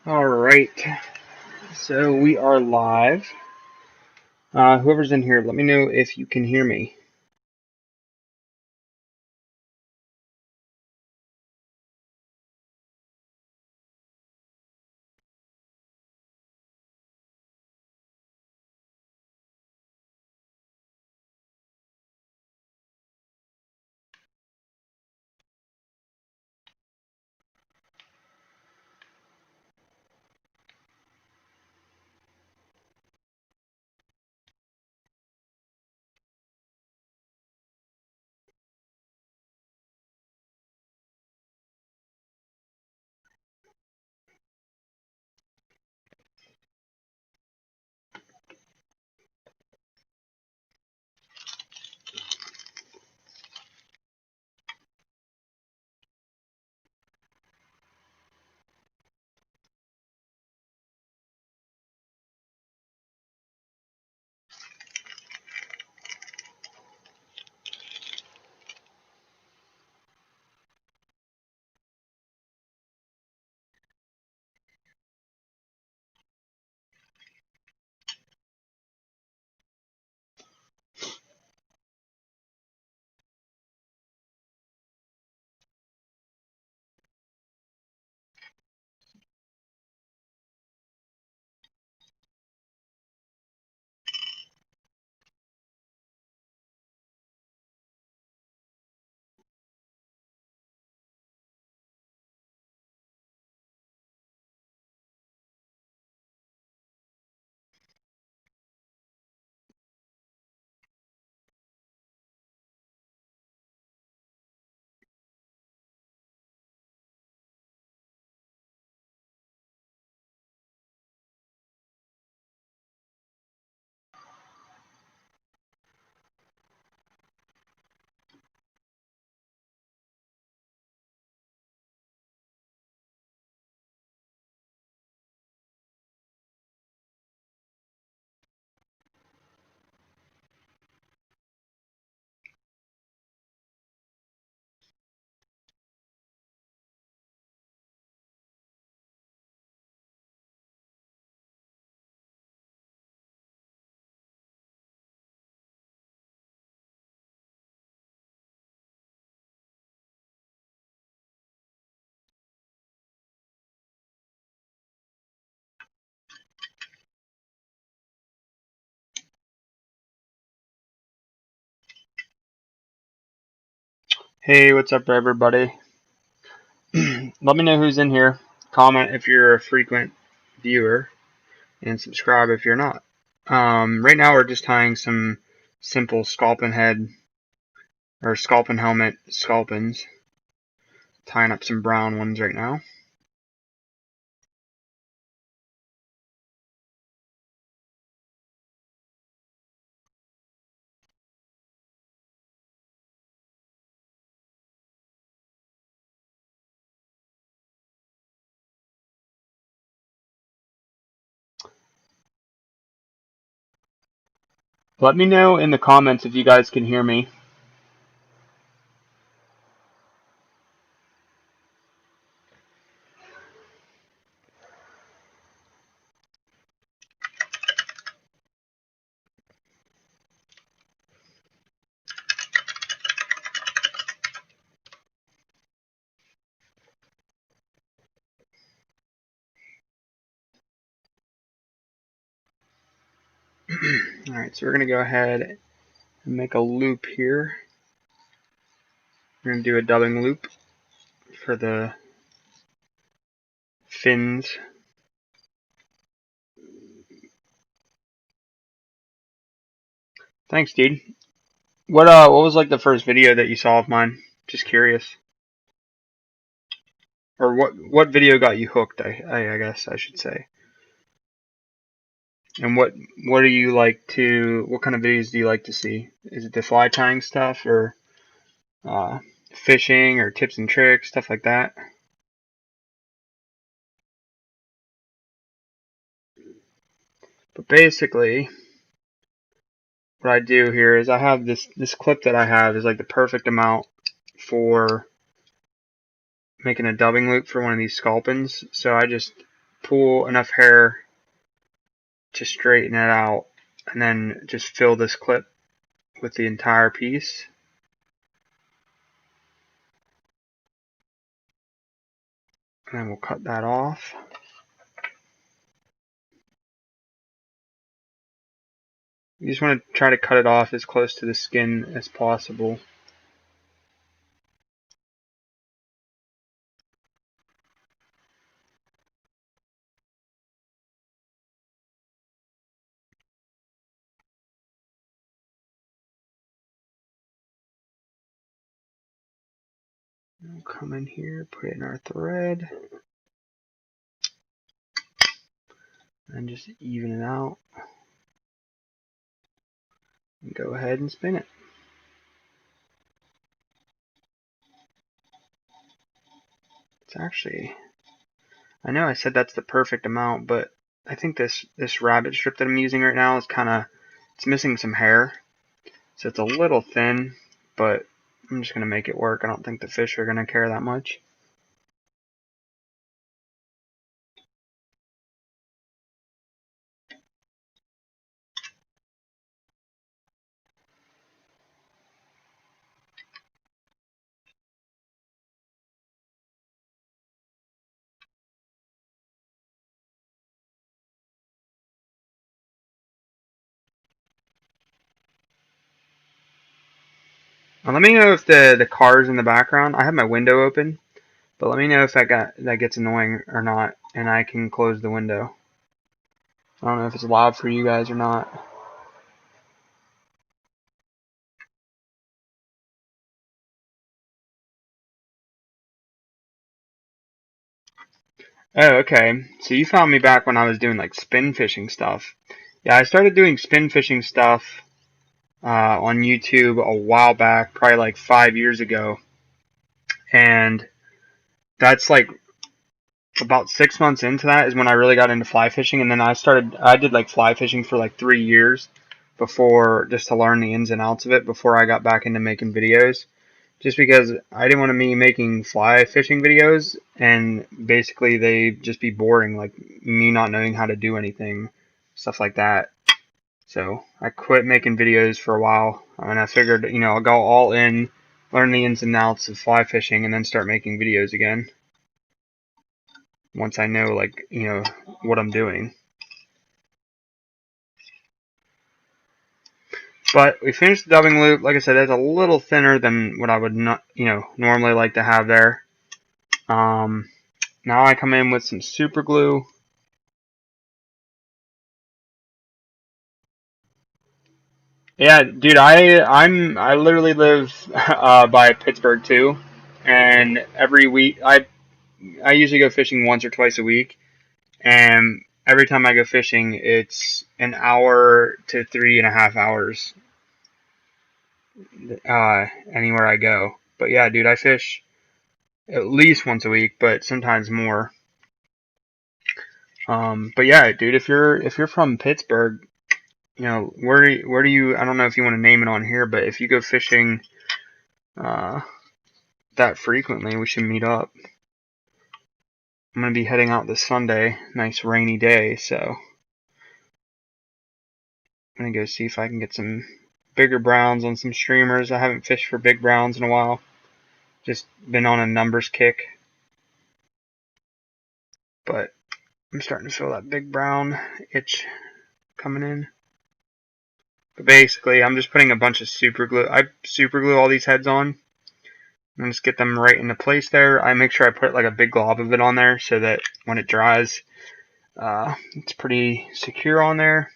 Alright, so we are live. Whoever's in here, let me know if you can hear me. Hey, what's up, everybody? Let me know who's in here. Comment if you're a frequent viewer, and subscribe if you're not. Right now we're just tying some simple sculpin head or sculpin helmet sculpins. Tying up some brown ones right now. Let me know in the comments if you guys can hear me. Alright, so we're going to go ahead and make a loop here. We're going to do a dubbing loop for the fins. Thanks, dude. What was like the first video that you saw of mine? Just curious. Or what video got you hooked, I guess I should say. And what do you like to, what kind of videos do you like to see? Is it the fly tying stuff, or fishing, or tips and tricks, stuff like that? But basically, what I do here is I have this clip that I have is like the perfect amount for making a dubbing loop for one of these sculpins. So I just pull enough hair to straighten it out, and then just fill this clip with the entire piece. And then we'll cut that off. You just want to try to cut it off as close to the skin as possible. We'll come in here, put it in our thread, and just even it out. And go ahead and spin it. It's actually, I know I said that's the perfect amount, but I think this rabbit strip that I'm using right now is it's missing some hair. So it's a little thin, but I'm just going to make it work. I don't think the fish are going to care that much. Now let me know if the car's in the background. I have my window open, but let me know if that gets annoying or not, and I can close the window. I don't know if it's loud for you guys or not. Oh, okay. So you found me back when I was doing like spin fishing stuff. Yeah, I started doing spin fishing stuff on YouTube a while back, probably like 5 years ago, and that's like about 6 months into that is when I really got into fly fishing, and then I did like fly fishing for like 3 years before, just to learn the ins and outs of it before I got back into making videos. Just because I didn't want to be making fly fishing videos and basically they just be boring, like me not knowing how to do anything, stuff like that. So I quit making videos for a while, and I figured, I'll go all in, learn the ins and outs of fly fishing, and then start making videos again once I know, like, what I'm doing. But we finished the dubbing loop. Like I said, it's a little thinner than what I would not, normally like to have there. Now I come in with some super glue. Yeah, dude, I literally live by Pittsburgh too, and every week I usually go fishing once or twice a week, and every time I go fishing, it's an hour to 3.5 hours anywhere I go. But yeah, dude, I fish at least once a week, but sometimes more. But yeah, dude, if you're from Pittsburgh, where do you? I don't know if you want to name it on here, but if you go fishing that frequently, we should meet up. I'm gonna be heading out this Sunday, nice rainy day, so I'm gonna go see if I can get some bigger browns on some streamers. I haven't fished for big browns in a while. Just been on a numbers kick, but I'm starting to feel that big brown itch coming in. But basically, I'm just putting a bunch of super glue. I super glue all these heads on and just get them right into place there. I make sure I put like a big glob of it on there so that when it dries, it's pretty secure on there.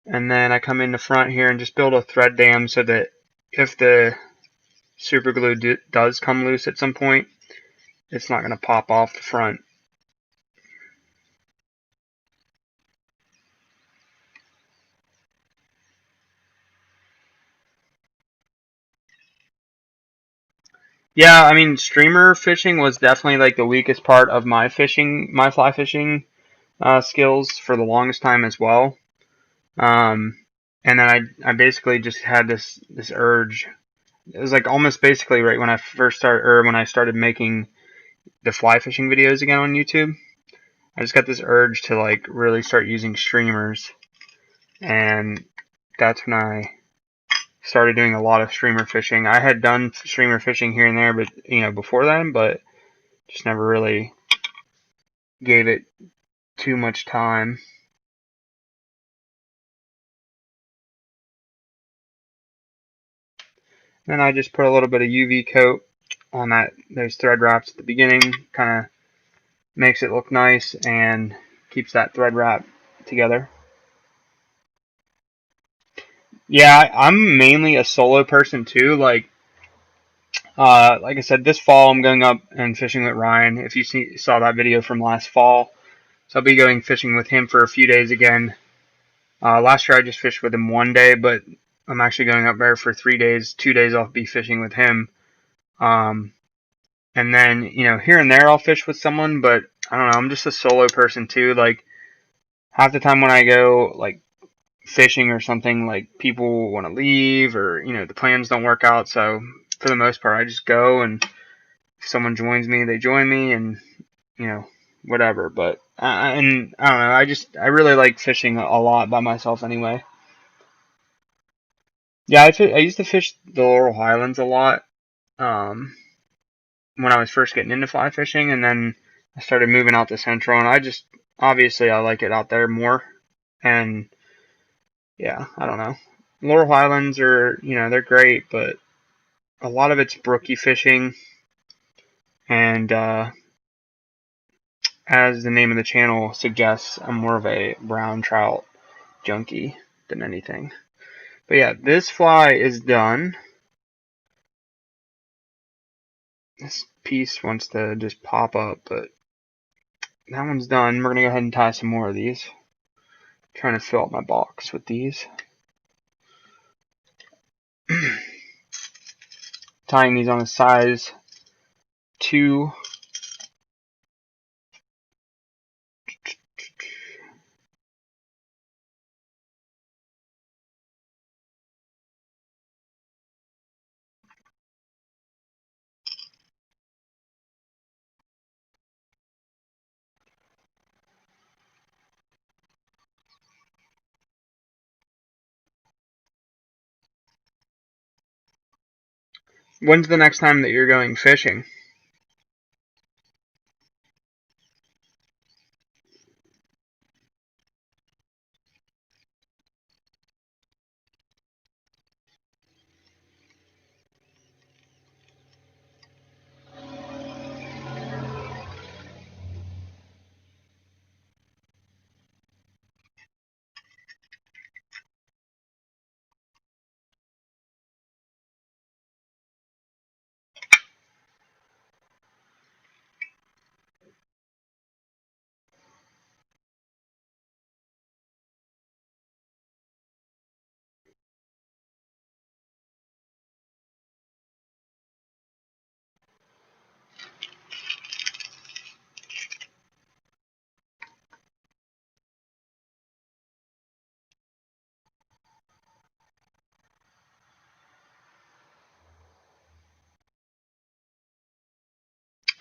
And then I come in the front here and just build a thread dam so that if the super glue does come loose at some point, it's not going to pop off the front. Yeah, I mean, streamer fishing was definitely like the weakest part of my fly fishing skills for the longest time as well. And then I basically just had this urge it was like almost basically right when I first started, or when I started making the fly fishing videos again on YouTube. I just got this urge to like really start using streamers, and that's when I started doing a lot of streamer fishing. I had done streamer fishing here and there, but before then, but just never really gave it too much time. Then I just put a little bit of UV coat on those thread wraps at the beginning, kind of makes it look nice and keeps that thread wrap together. Yeah, I'm mainly a solo person too. Like I said, this fall I'm going up and fishing with Ryan. If you saw that video from last fall, so I'll be going fishing with him for a few days again. Last year I just fished with him one day, but I'm actually going up there for 3 days. 2 days I'll be fishing with him. And then, here and there I'll fish with someone, but I don't know, I'm just a solo person too. Like, half the time when I go, like, fishing or something, like, people want to leave or, the plans don't work out. So, for the most part, I just go, and if someone joins me, they join me, and, whatever. But, and I don't know, I really like fishing a lot by myself anyway. Yeah, I used to fish the Laurel Highlands a lot. When I was first getting into fly fishing, and then I started moving out to Central, and obviously I like it out there more. And yeah, I don't know. Laurel Highlands are, they're great, but a lot of it's brookie fishing, and as the name of the channel suggests, I'm more of a brown trout junkie than anything. But yeah, this fly is done. This piece wants to just pop up, but that one's done. We're going to go ahead and tie some more of these. Trying to fill up my box with these. Tying these on a size 2. When's the next time that you're going fishing?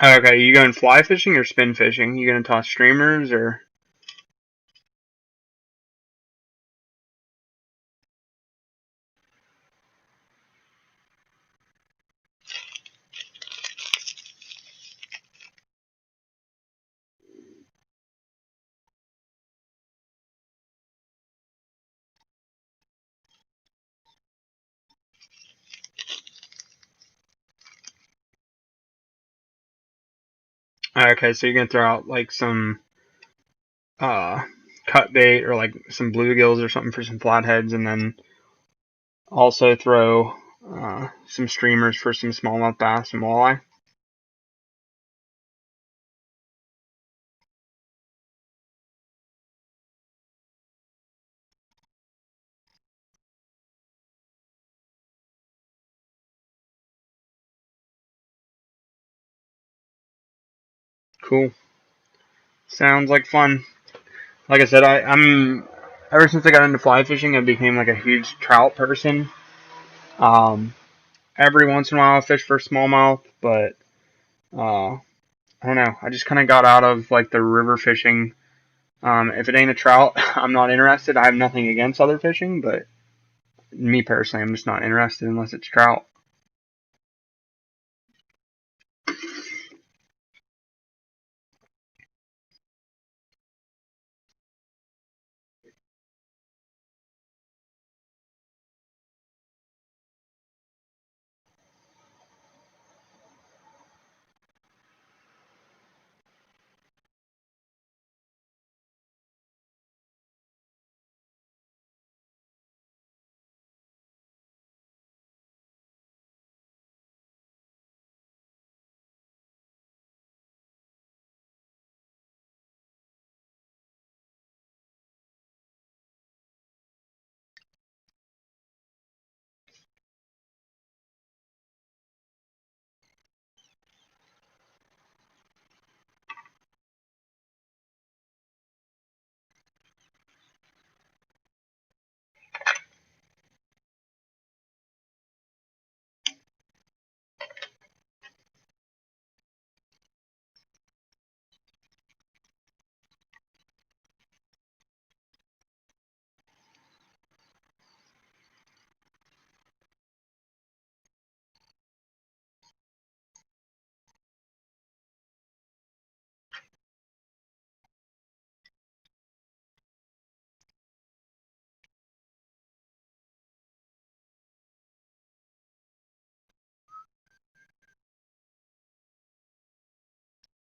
Okay, you going fly fishing or spin fishing? You gonna toss streamers or? Okay, so you're gonna throw out like some cut bait or like some bluegills or something for some flatheads, and then also throw some streamers for some smallmouth bass and walleye. Cool. Sounds like fun. Like I said, I'm ever since I got into fly fishing, I became like a huge trout person. Um, every once in a while I fish for smallmouth, but I don't know. I just kind of got out of like the river fishing. If it ain't a trout, I'm not interested. I have nothing against other fishing, but me personally, I'm just not interested unless it's trout.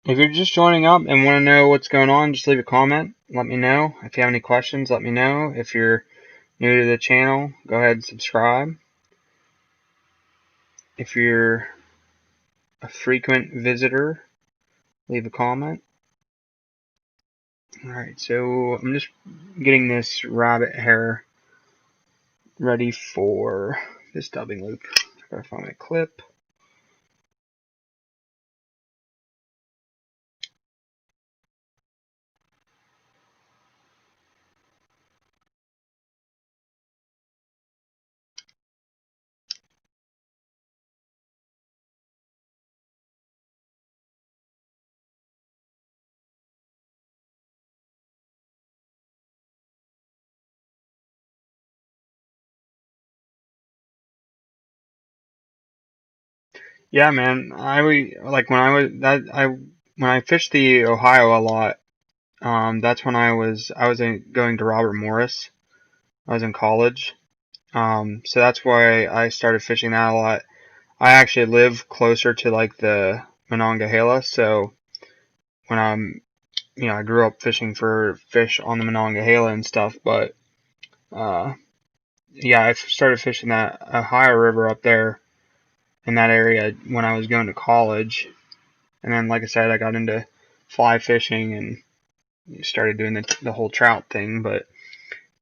If you're just joining up and want to know what's going on, just leave a comment. Let me know. If you have any questions, let me know. If you're new to the channel, go ahead and subscribe. If you're a frequent visitor, leave a comment. Alright, so I'm just getting this rabbit hair ready for this dubbing loop. I gotta find my clip. Yeah, man. Like when I fished the Ohio a lot. That's when I was going to Robert Morris. I was in college. So that's why I started fishing that a lot. I actually live closer to like the Monongahela, so when I grew up fishing for fish on the Monongahela and stuff, but uh, yeah, I started fishing that Ohio River up there in that area when I was going to college, and then like I said, I got into fly fishing and started doing the whole trout thing. But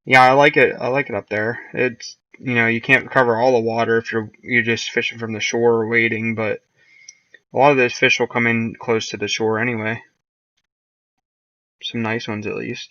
yeah, I like it. I like it up there. It's you can't cover all the water if you're just fishing from the shore or wading, but a lot of those fish will come in close to the shore anyway. Some nice ones at least.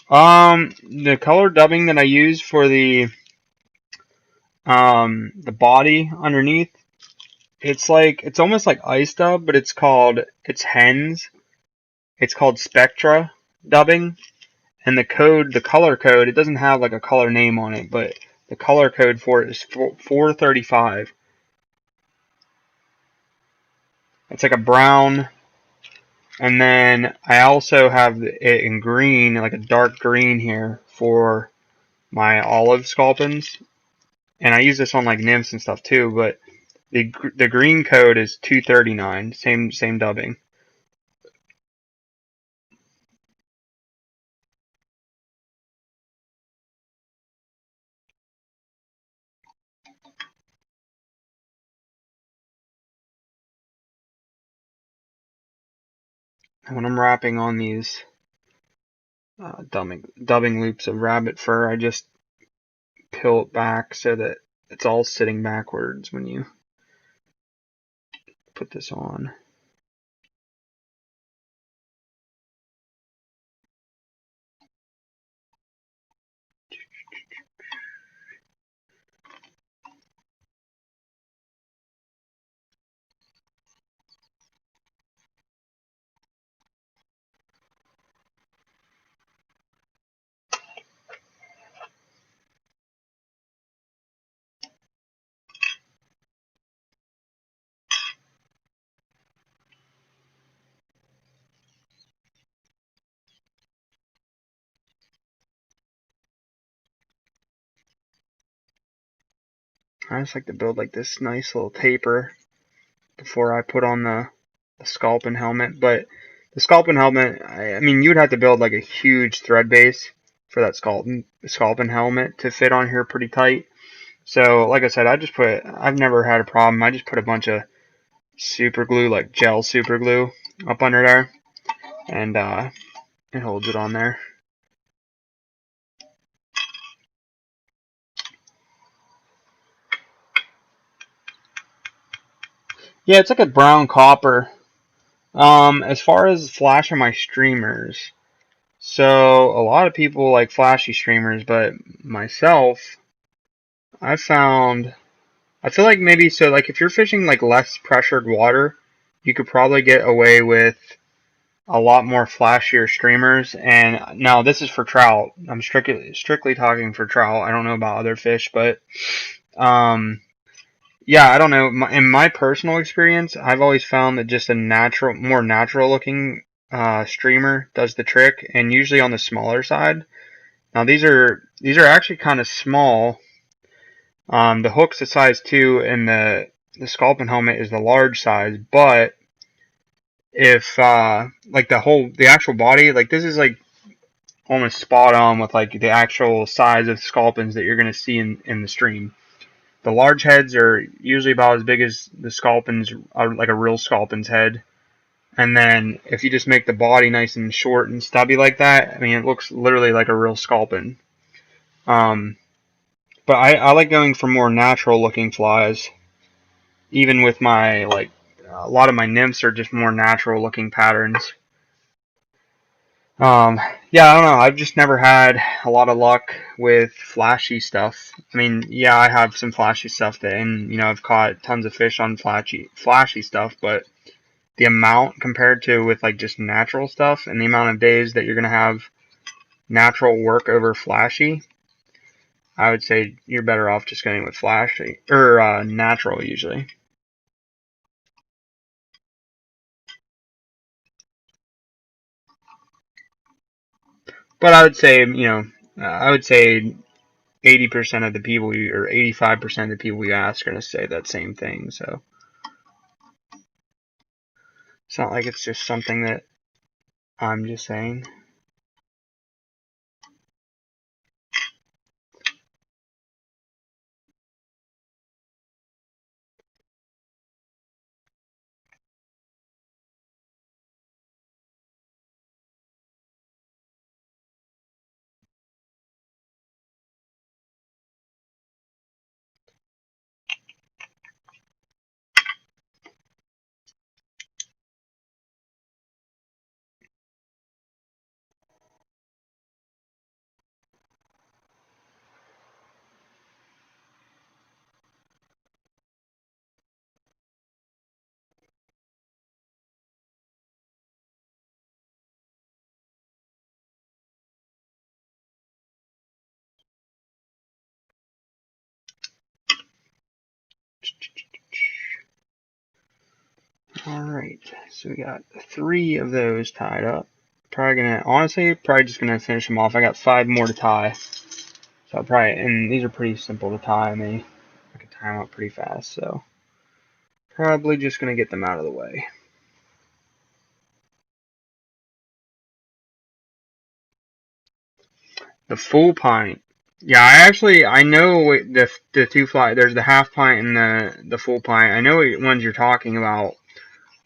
The color dubbing that I use for the body underneath, it's almost like ice dub, but it's hens. It's called Spectra dubbing, and the color code, it doesn't have like a color name on it, but the color code for it is 435. It's like a brown, and then I also have it in green, like a dark green here for my olive sculpins, and I use this on like nymphs and stuff too. But the green code is 239, same dubbing. when I'm wrapping on these dubbing loops of rabbit fur, I just peel it back so that it's all sitting backwards when you put this on. I just like to build like this nice little taper before I put on the sculpin helmet. But the sculpin helmet, I mean, you would have to build like a huge thread base for that sculpin helmet to fit on here pretty tight. So, like I said, I've never had a problem. I just put a bunch of super glue, like gel super glue, up under there, and it holds it on there. Yeah, it's like a brown copper. As far as flashing my streamers, so a lot of people like flashy streamers, but myself, I feel like maybe so like if you're fishing like less pressured water, you could probably get away with a lot more flashier streamers. And now this is for trout. I'm strictly talking for trout. I don't know about other fish, but um yeah, I don't know. In my personal experience, I've always found that just a more natural looking streamer does the trick, and usually on the smaller side. Now these are actually kind of small. The hook's a size 2, and the sculpin helmet is the large size. But if like the actual body, like this is like almost spot on with like the actual size of sculpins that you're gonna see in the stream. The large heads are usually about as big as the sculpins, like a real sculpin's head. And then if you just make the body nice and short and stubby like that, I mean, it looks literally like a real sculpin. Um, but I like going for more natural looking flies. Even with my, like, a lot of my nymphs are just more natural looking patterns. Um, yeah, I don't know. I've just never had a lot of luck with flashy stuff. I mean, yeah, I have some flashy stuff that, and I've caught tons of fish on flashy stuff, but the amount compared to with like just natural stuff and the amount of days that you're gonna have natural work over flashy, I would say you're better off just going with flashy or natural usually. But I would say 80% of the people or 85% of the people you ask are going to say that same thing. So it's not like it's just something that I'm just saying. Alright, so we got 3 of those tied up. Honestly, probably just gonna finish them off. I got 5 more to tie. So and these are pretty simple to tie. I can tie them up pretty fast, so probably just gonna get them out of the way. The full pint. Yeah, I know the two fly. There's the half pint and the full pint. I know what ones you're talking about.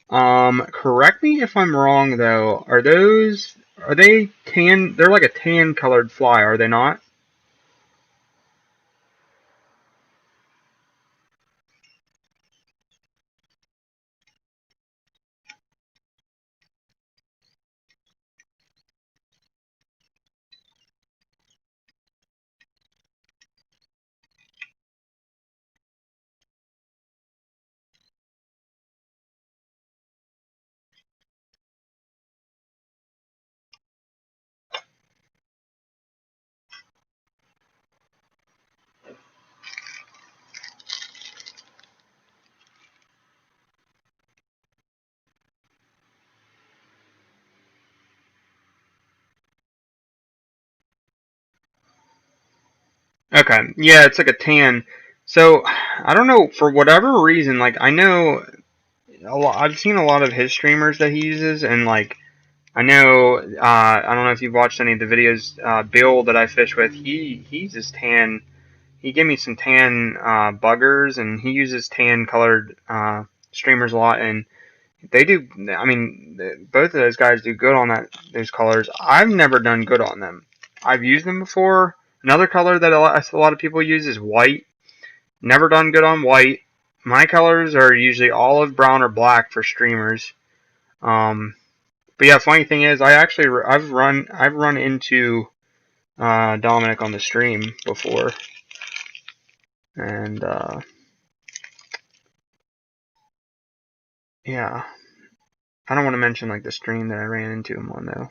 Correct me if I'm wrong though. Are they tan? They're like a tan colored fly, are they not? Okay, yeah, it's like a tan. So I don't know, for whatever reason. Like I know I've seen a lot of his streamers that he uses, and like I know I don't know if you've watched any of the videos. Bill that I fish with, he uses tan. He gave me some tan buggers, and he uses tan colored streamers a lot, and they do. I mean, both of those guys do good on those colors. I've never done good on them. I've used them before. Another color that a lot of people use is white. Never done good on white. My colors are usually olive, brown, or black for streamers. Um, but yeah, funny thing is, I've run into Dominic on the stream before, and yeah, I don't want to mention like the stream that I ran into him on though.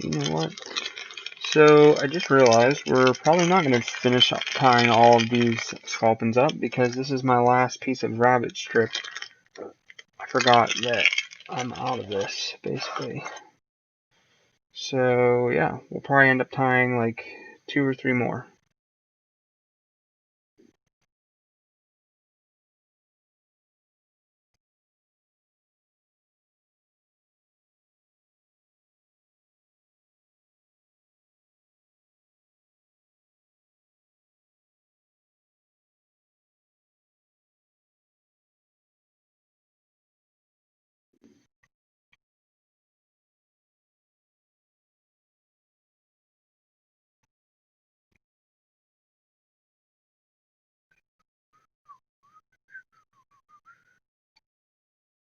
You know what? So I just realized we're probably not going to finish tying all of these sculpins up because this is my last piece of rabbit strip. I forgot that I'm out of this, basically. So yeah, we'll probably end up tying like 2 or 3 more.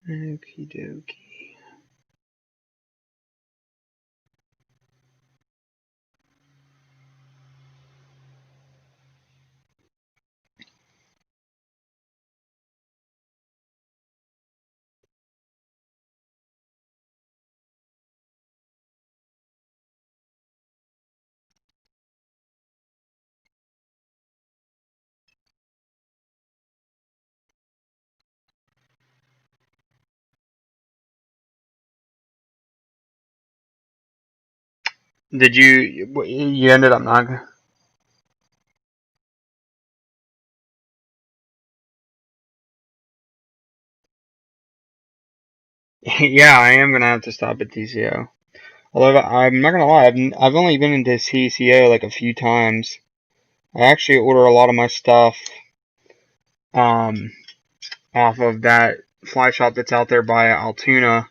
Okie dokie. Did you ended up not? Yeah, I am gonna have to stop at TCO. Although I'm not gonna lie, I've only been into TCO like a few times. I actually order a lot of my stuff um, off of that fly shop that's out there by Altoona,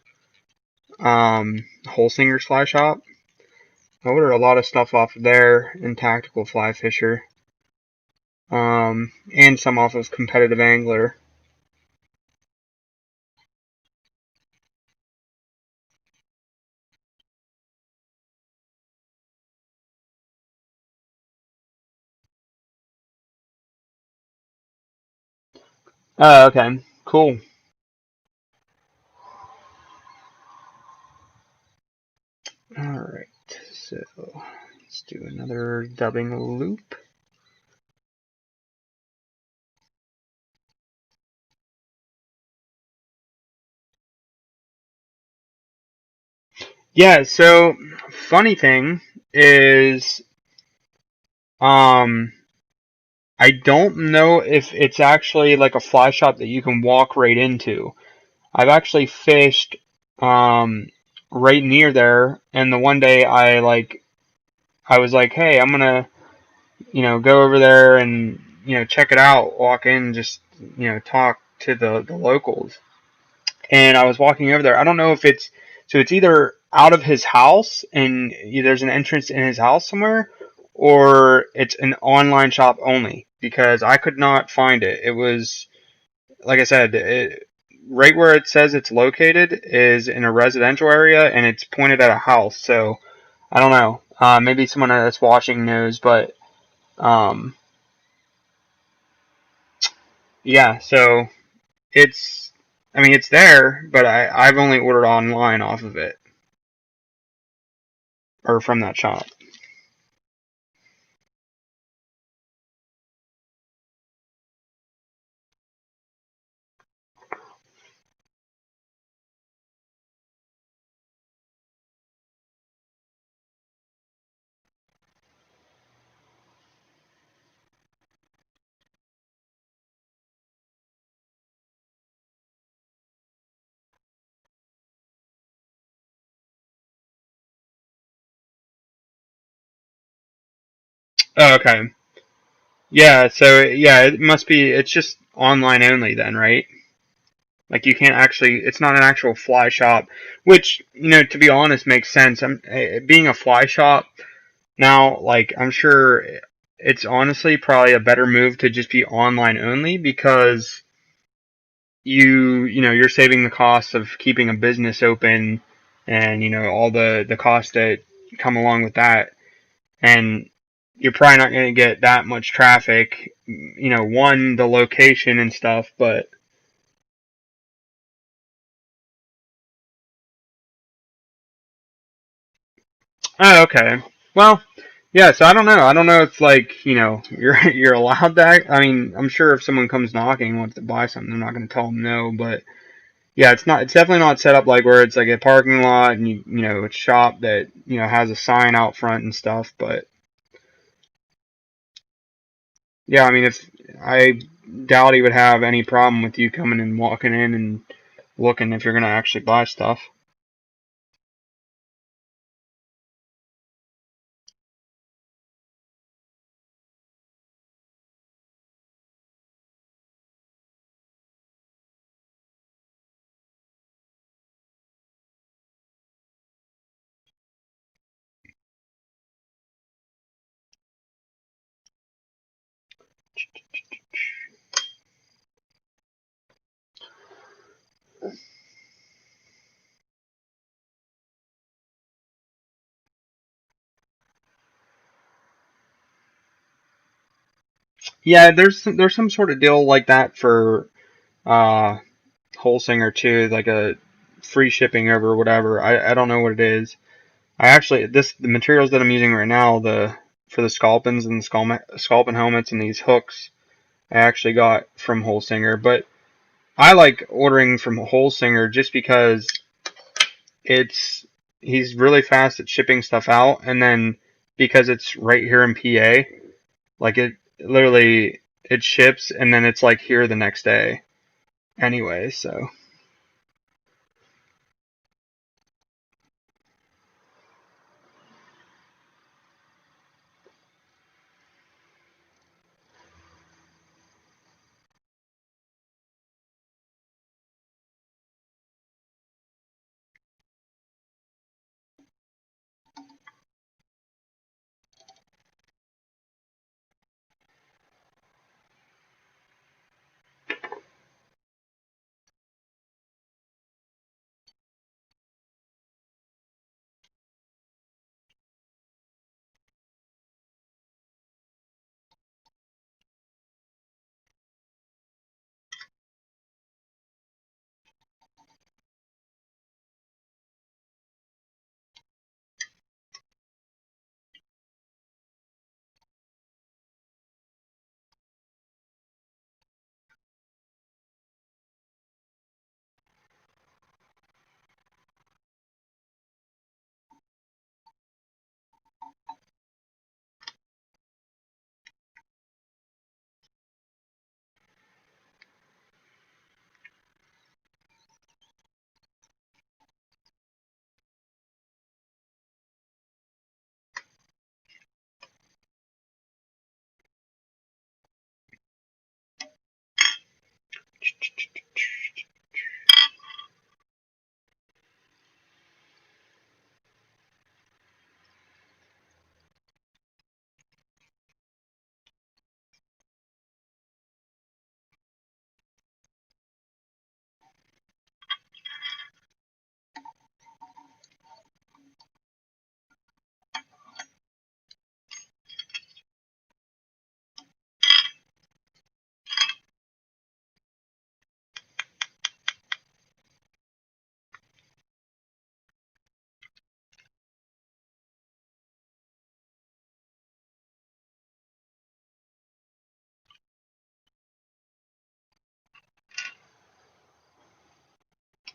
Holsinger's Fly Shop. I order a lot of stuff off of there in Tactical Fly Fisher, and some off of Competitive Angler. Oh, okay, cool. All right, so let's do another dubbing loop. Yeah, so funny thing is, um, I don't know if it's actually like a fly shop that you can walk right into. I've actually fished right near there, and the one day I was like, hey, I'm gonna go over there and check it out, walk in, just talk to the locals. And I was walking over there. I don't know if it's so it's either out of his house and there's an entrance in his house somewhere, or it's an online shop only because I could not find it. It was like I said, right where it says it's located is in a residential area and it's pointed at a house. So I don't know. Maybe someone that's watching knows, but um, yeah. So it's, I mean, it's there, but I've only ordered online off of it or from that shop. Oh, okay. Yeah. So yeah, it must be. It's just online only then, right? Like you can't actually. It's not an actual fly shop, which to be honest, makes sense. Being a fly shop now. Like I'm sure it's honestly probably a better move to just be online only because you're saving the cost of keeping a business open and all the costs that come along with that, and you're probably not going to get that much traffic. One, the location and stuff, but oh, okay. Well, yeah. So I don't know. I don't know if like you're allowed that. I mean, I'm sure if someone comes knocking and wants to buy something, I'm not going to tell them no. But yeah, it's not. It's definitely not set up like where it's like a parking lot and it's a shop that has a sign out front and stuff. But yeah, I mean, if I doubt he would have any problem with you coming and walking in and looking if you're going to actually buy stuff. Yeah, there's some sort of deal like that for uh Holsinger too, like a free shipping over whatever. I don't know what it is. I actually the materials that I'm using right now, the for the sculpins and the sculpin helmets and these hooks, I actually got from Holsinger. But I like ordering from Holsinger just because it's he's really fast at shipping stuff out, and then because it's right here in PA, like it literally it ships and then it's like here the next day anyway. So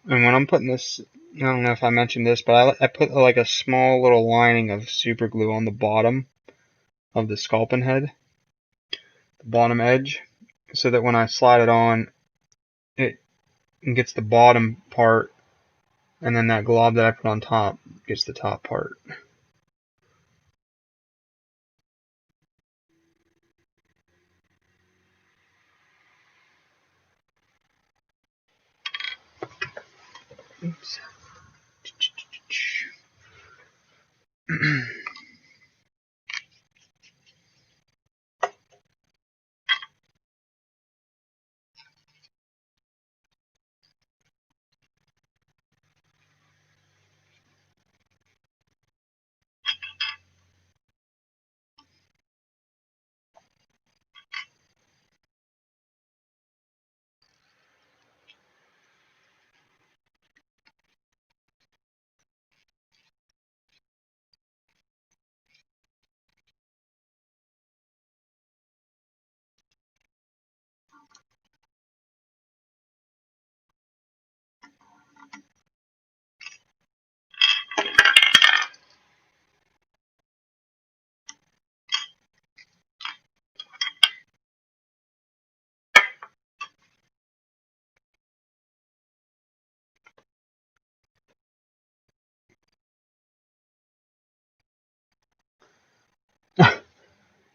And when I'm putting this, I don't know if I mentioned this, but I put like a small little lining of super glue on the bottom of the sculpin head, the bottom edge, so that when I slide it on, it gets the bottom part, and then that glob that I put on top gets the top part. Oops.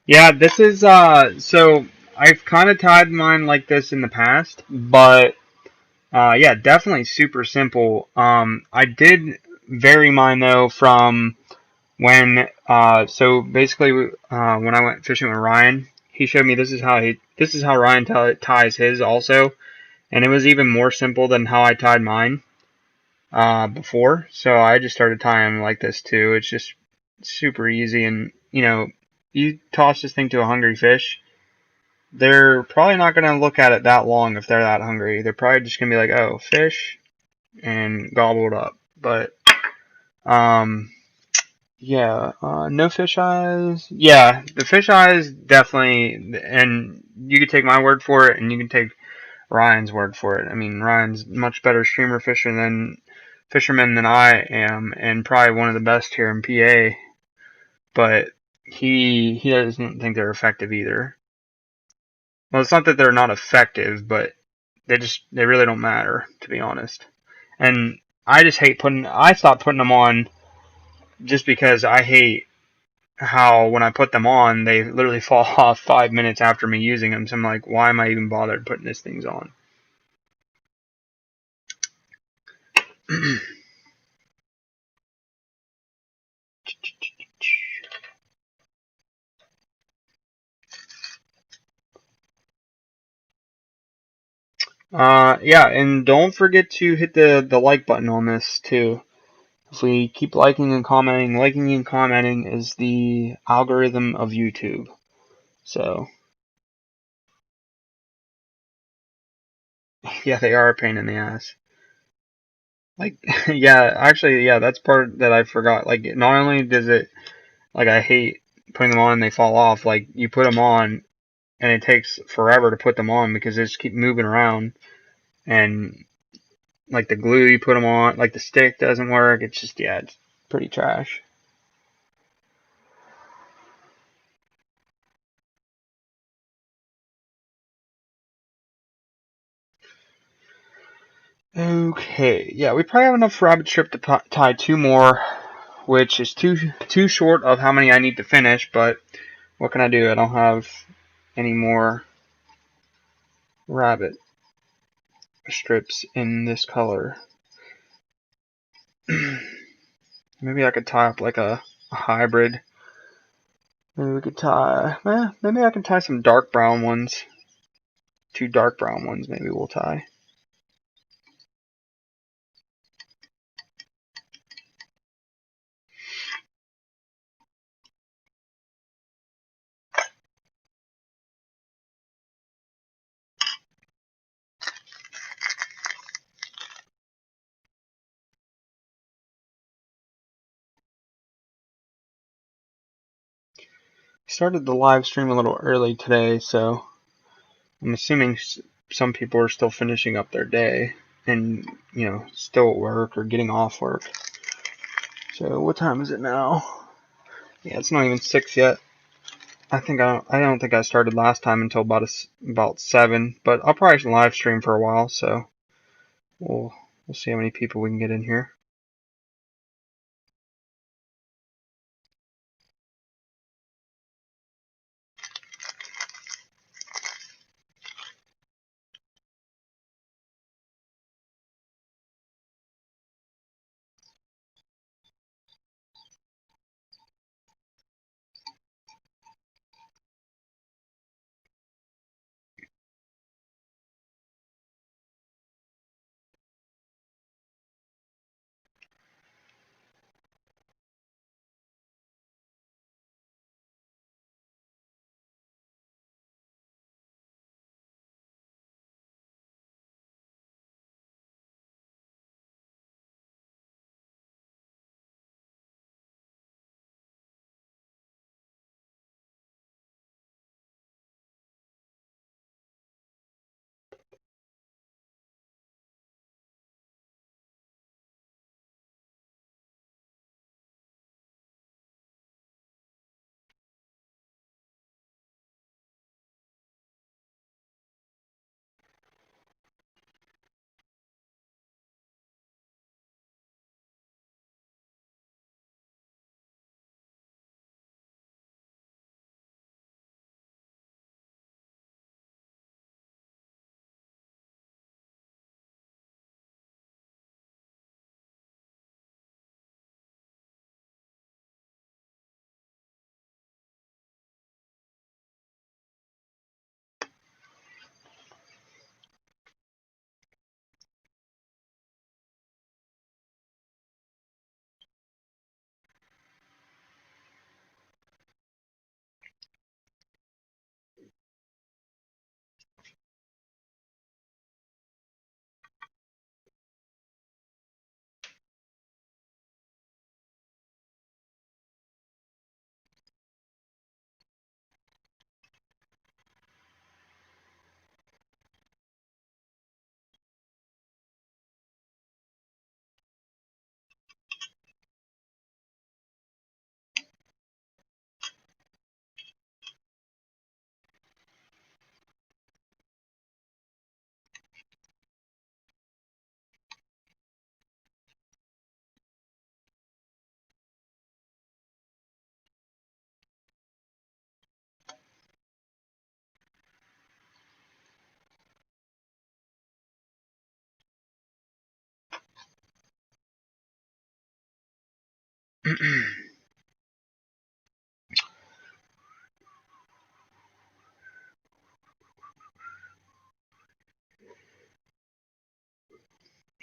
Yeah, this is so I've kind of tied mine like this in the past, but yeah, definitely super simple. I did vary mine though from when so basically when I went fishing with Ryan, he showed me this is how Ryan ties his also, and it was even more simple than how I tied mine before. So I just started tying them like this too. It's just super easy, and you toss this thing to a hungry fish, they're probably not going to look at it that long if they're that hungry. They're probably just going to be like, oh, fish, and gobble it up. But, yeah, no fish eyes. Yeah, the fish eyes definitely, and you could take my word for it, and you can take Ryan's word for it. I mean, Ryan's much better streamer fisherman than I am, and probably one of the best here in PA. But he doesn't think they're effective either. Well, it's not that they're not effective, but they really don't matter, to be honest. And I just hate I stopped putting them on just because I hate how when I put them on, they literally fall off 5 minutes after me using them. So I'm like, why am I even bothered putting these things on? Yeah, and don't forget to hit the like button on this too. If we keep liking and commenting is the algorithm of YouTube. So, yeah, they are a pain in the ass. Like, yeah, actually, yeah, that's part that I forgot. Like, not only does it, like, I hate putting them on and they fall off, like, you put them on and it takes forever to put them on because they just keep moving around. And, like, the glue you put them on, like, the stick doesn't work. It's just, yeah, it's pretty trash. Okay, yeah, we probably have enough rabbit strip to tie two more, which is too short of how many I need to finish, but what can I do? I don't have any more rabbit strips in this color. Maybe I could tie up like a hybrid. Maybe we could tie, maybe I can tie some dark brown ones. Two dark brown ones maybe we'll tie. Started the live stream a little early today, so I'm assuming some people are still finishing up their day. and still at work or getting off work. So what time is it now? Yeah, it's not even 6 yet. I don't think I started last time until about 7, but I'll probably live stream for a while, so we'll see how many people we can get in here.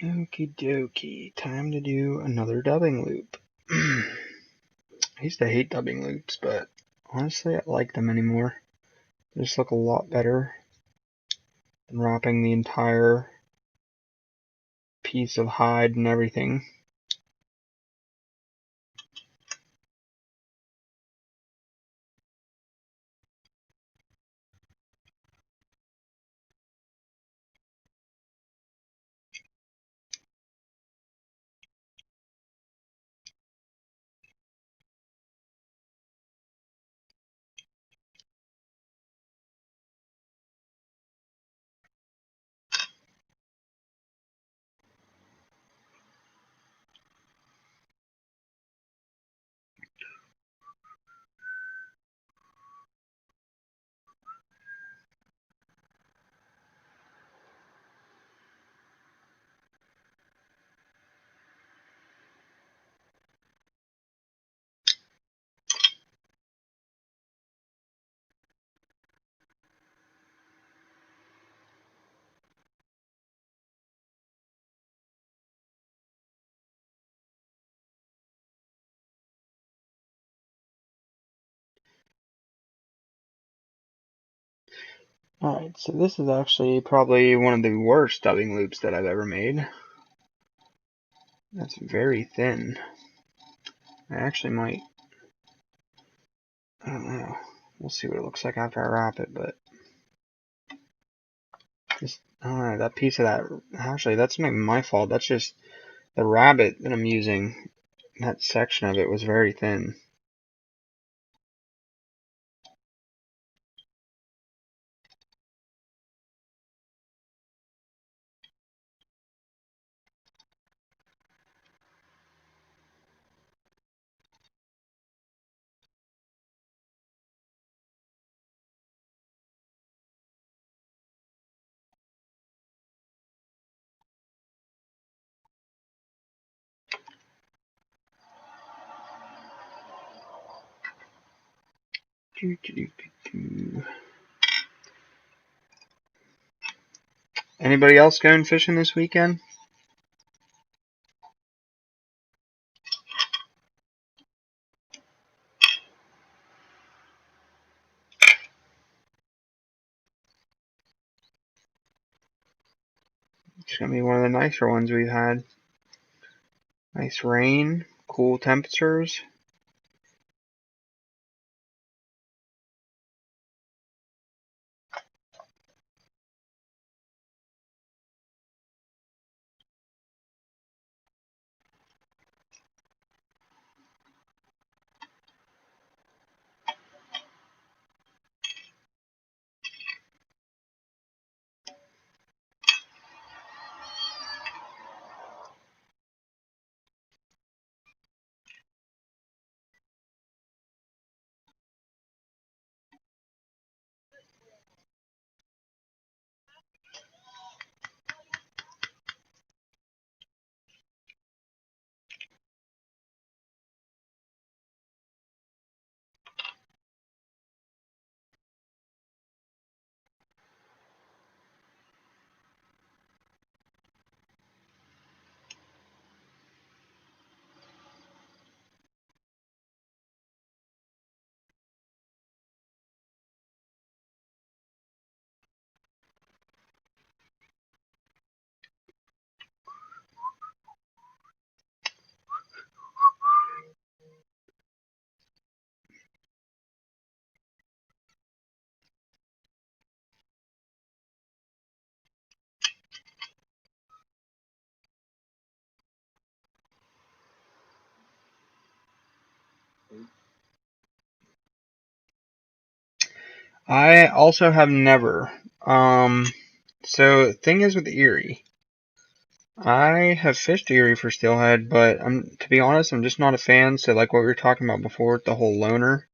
Okie dokie, time to do another dubbing loop. I used to hate dubbing loops, but honestly I like them anymore. They just look a lot better than wrapping the entire piece of hide and everything. Alright, so this is actually probably one of the worst dubbing loops that I've ever made. That's very thin. I actually might, I don't know, we'll see what it looks like after I wrap it, but I don't know, that piece of that, actually, that's not my fault. That's just the rabbit that I'm using. That section of it was very thin. Anybody else going fishing this weekend? It's gonna be one of the nicer ones we've had. Nice rain, cool temperatures. I also have never. So thing is with Erie, I have fished Erie for steelhead, but to be honest, I'm just not a fan. So like what we were talking about before, with the whole loner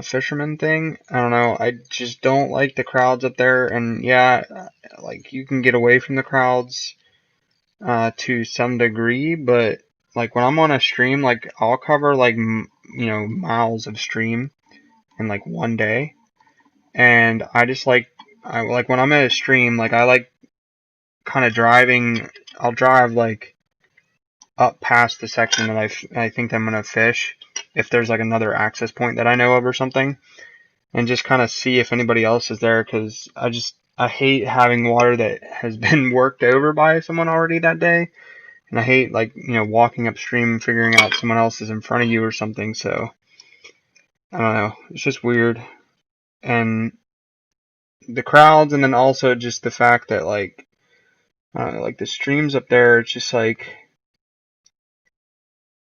fisherman thing. I don't know. I just don't like the crowds up there. And yeah, like you can get away from the crowds to some degree, but like when I'm on a stream, like I'll cover like miles of stream in like one day, and I just I like when I'm at a stream, like I like kind of driving. I'll drive like up past the section that I think I'm gonna fish if there's like another access point that I know of or something, and just kind of see if anybody else is there, because I hate having water that has been worked over by someone already that day. And I hate like, walking upstream and figuring out someone else is in front of you or something. So I don't know. It's just weird. And the crowds, and then also just the fact that like, I don't know, like the streams up there, it's just like,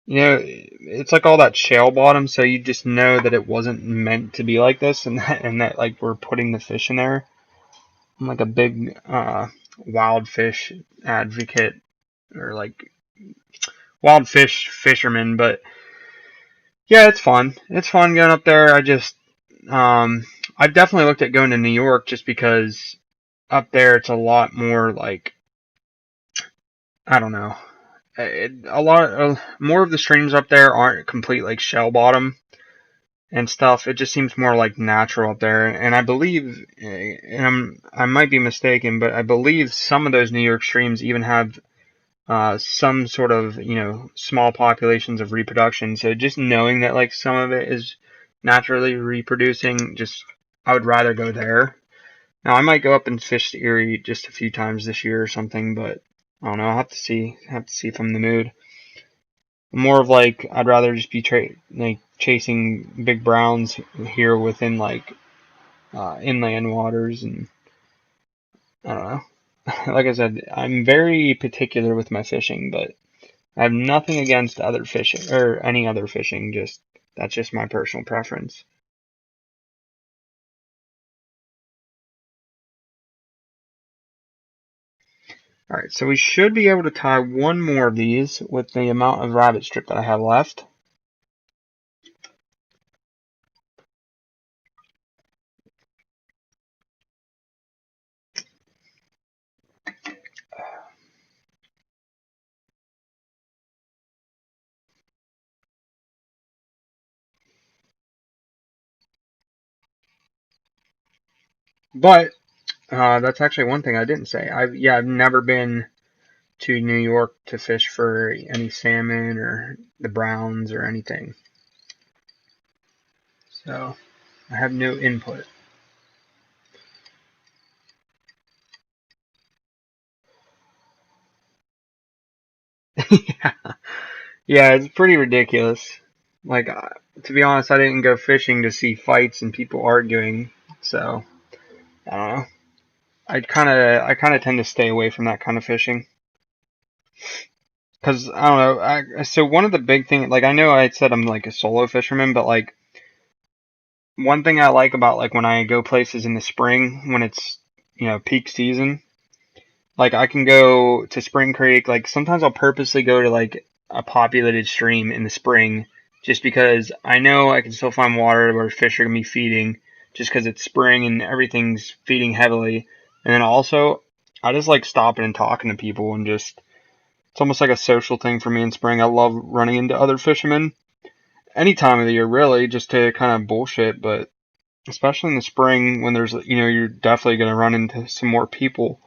it's like all that shale bottom. So you just know that it wasn't meant to be like this, and that like we're putting the fish in there. I'm like a big wild fish advocate, or like wild fish fisherman, but yeah, it's fun. It's fun going up there. Um, I've definitely looked at going to New York just because up there it's a lot more like, I don't know. A lot more of the streams up there aren't complete like shell bottom and stuff. It just seems more like natural up there. And I believe, and I might be mistaken, but I believe some of those New York streams even have some sort of, small populations of reproduction. So just knowing that like some of it is naturally reproducing, I would rather go there. Now I might go up and fish the Erie just a few times this year or something, but I don't know. I'll have to see. If I'm in the mood. More of like I'd rather just be like chasing big browns here within like inland waters, and I don't know. Like I said, I'm very particular with my fishing, but I have nothing against other fishing or any other fishing. Just that's just my personal preference. All right, so we should be able to tie one more of these with the amount of rabbit strip that I have left. But that's actually one thing I didn't say. I've never been to New York to fish for any salmon or the Browns or anything. So I have no input. Yeah. Yeah, it's pretty ridiculous. Like, to be honest, I didn't go fishing to see fights and people arguing. So I don't know. I kind of tend to stay away from that kind of fishing. Cause I don't know. So one of the big thing, like I know I said I'm like a solo fisherman, but like one thing I like about like when I go places in the spring when it's peak season, like I can go to Spring Creek. Like sometimes I'll purposely go to like a populated stream in the spring just because I know I can still find water where fish are gonna be feeding just because it's spring and everything's feeding heavily. And then also I just like stopping and talking to people and just it's almost like a social thing for me in spring. I love running into other fishermen any time of the year really just to kind of bullshit, but especially in the spring when there's you're definitely gonna run into some more people.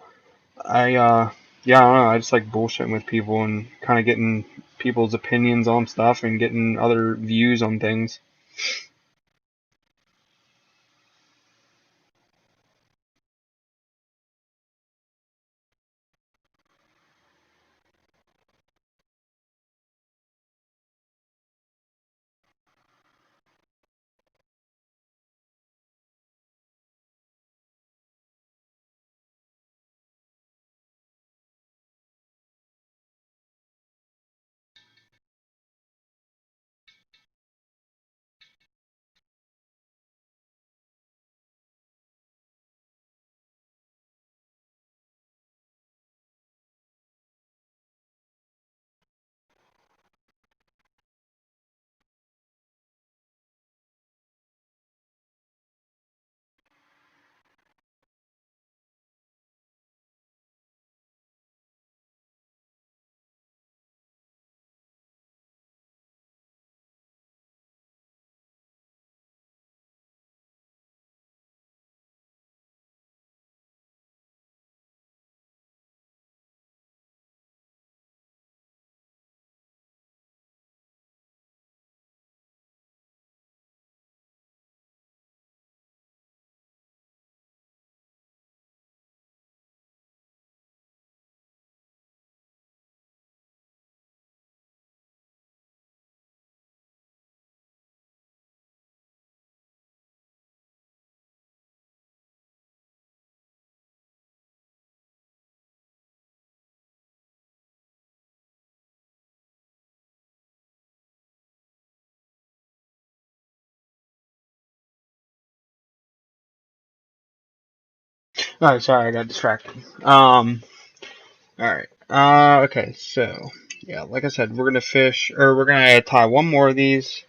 Yeah, I don't know. I just like bullshitting with people and kind of getting people's opinions on stuff and getting other views on things. Oh, sorry, I got distracted. All right. Okay, so yeah, like I said, we're gonna fish, or we're gonna tie one more of these,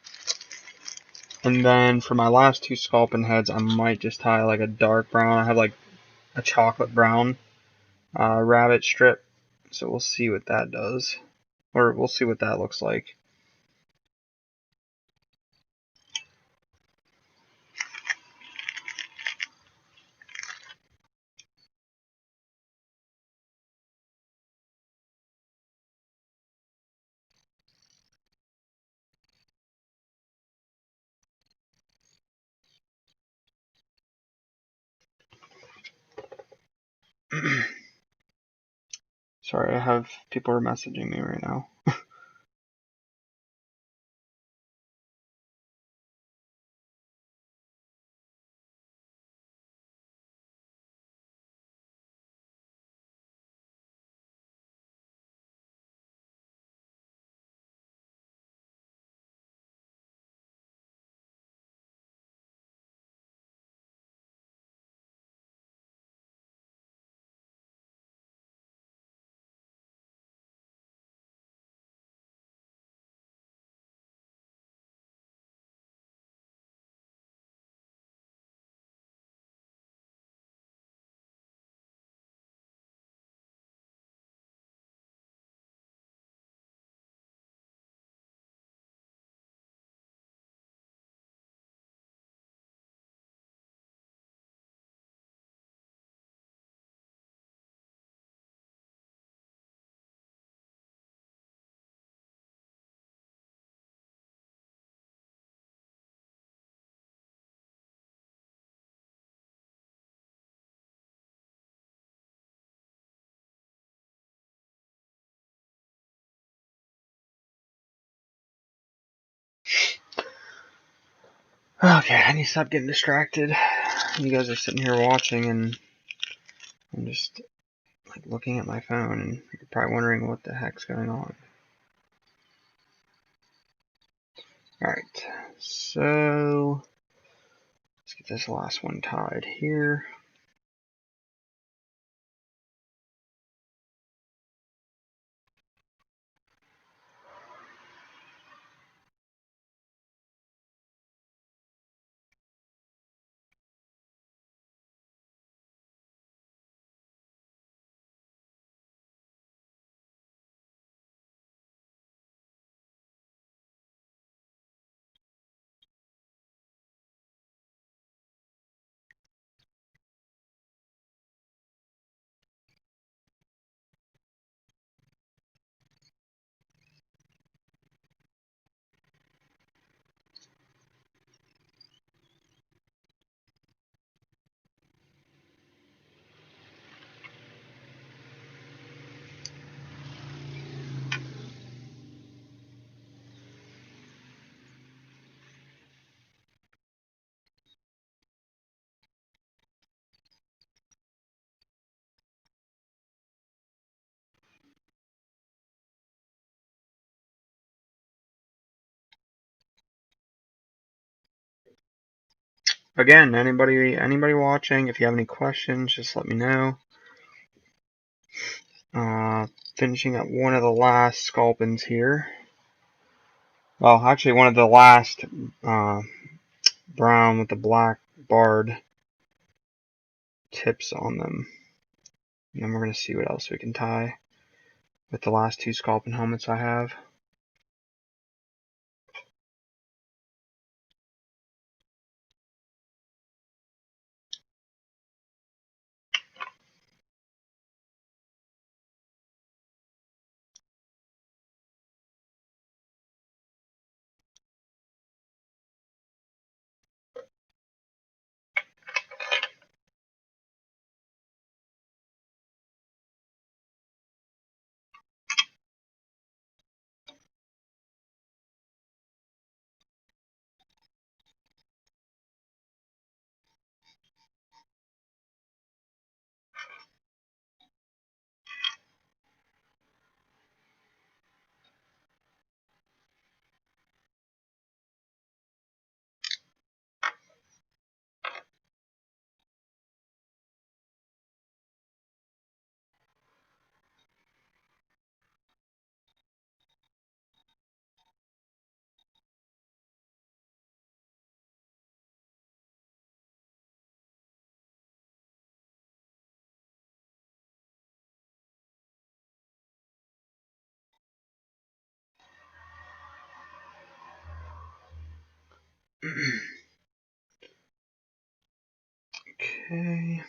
and then for my last two sculpin heads, I might just tie like a dark brown. I have like a chocolate brown rabbit strip, so we'll see what that does, or we'll see what that looks like. Sorry, I have people are messaging me right now. Okay, I need to stop getting distracted. You guys are sitting here watching, and I'm just like looking at my phone, and you're probably wondering what the heck's going on. Alright, so let's get this last one tied here. Again, anybody watching, if you have any questions, just let me know. Finishing up one of the last sculpins here. Well, actually one of the last brown with the black barred tips on them. And then we're going to see what else we can tie with the last two sculpin helmets I have. Okay.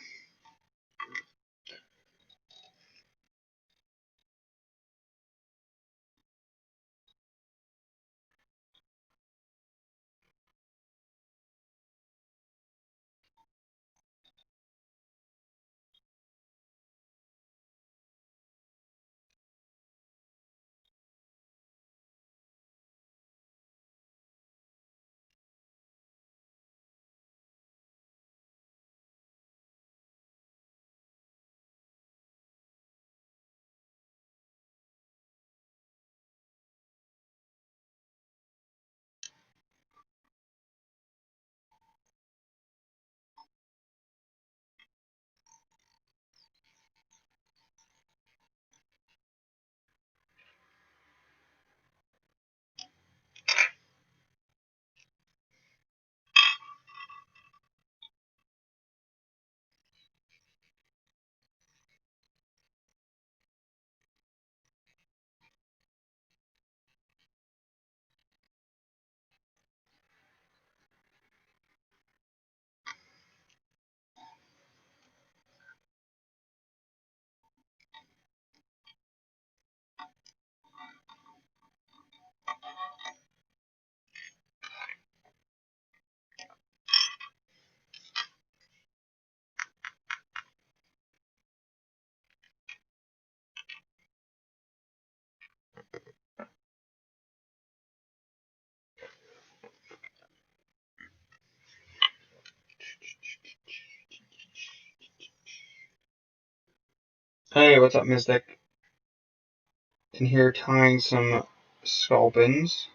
Hey, what's up, Mystic? In here tying some sculpins.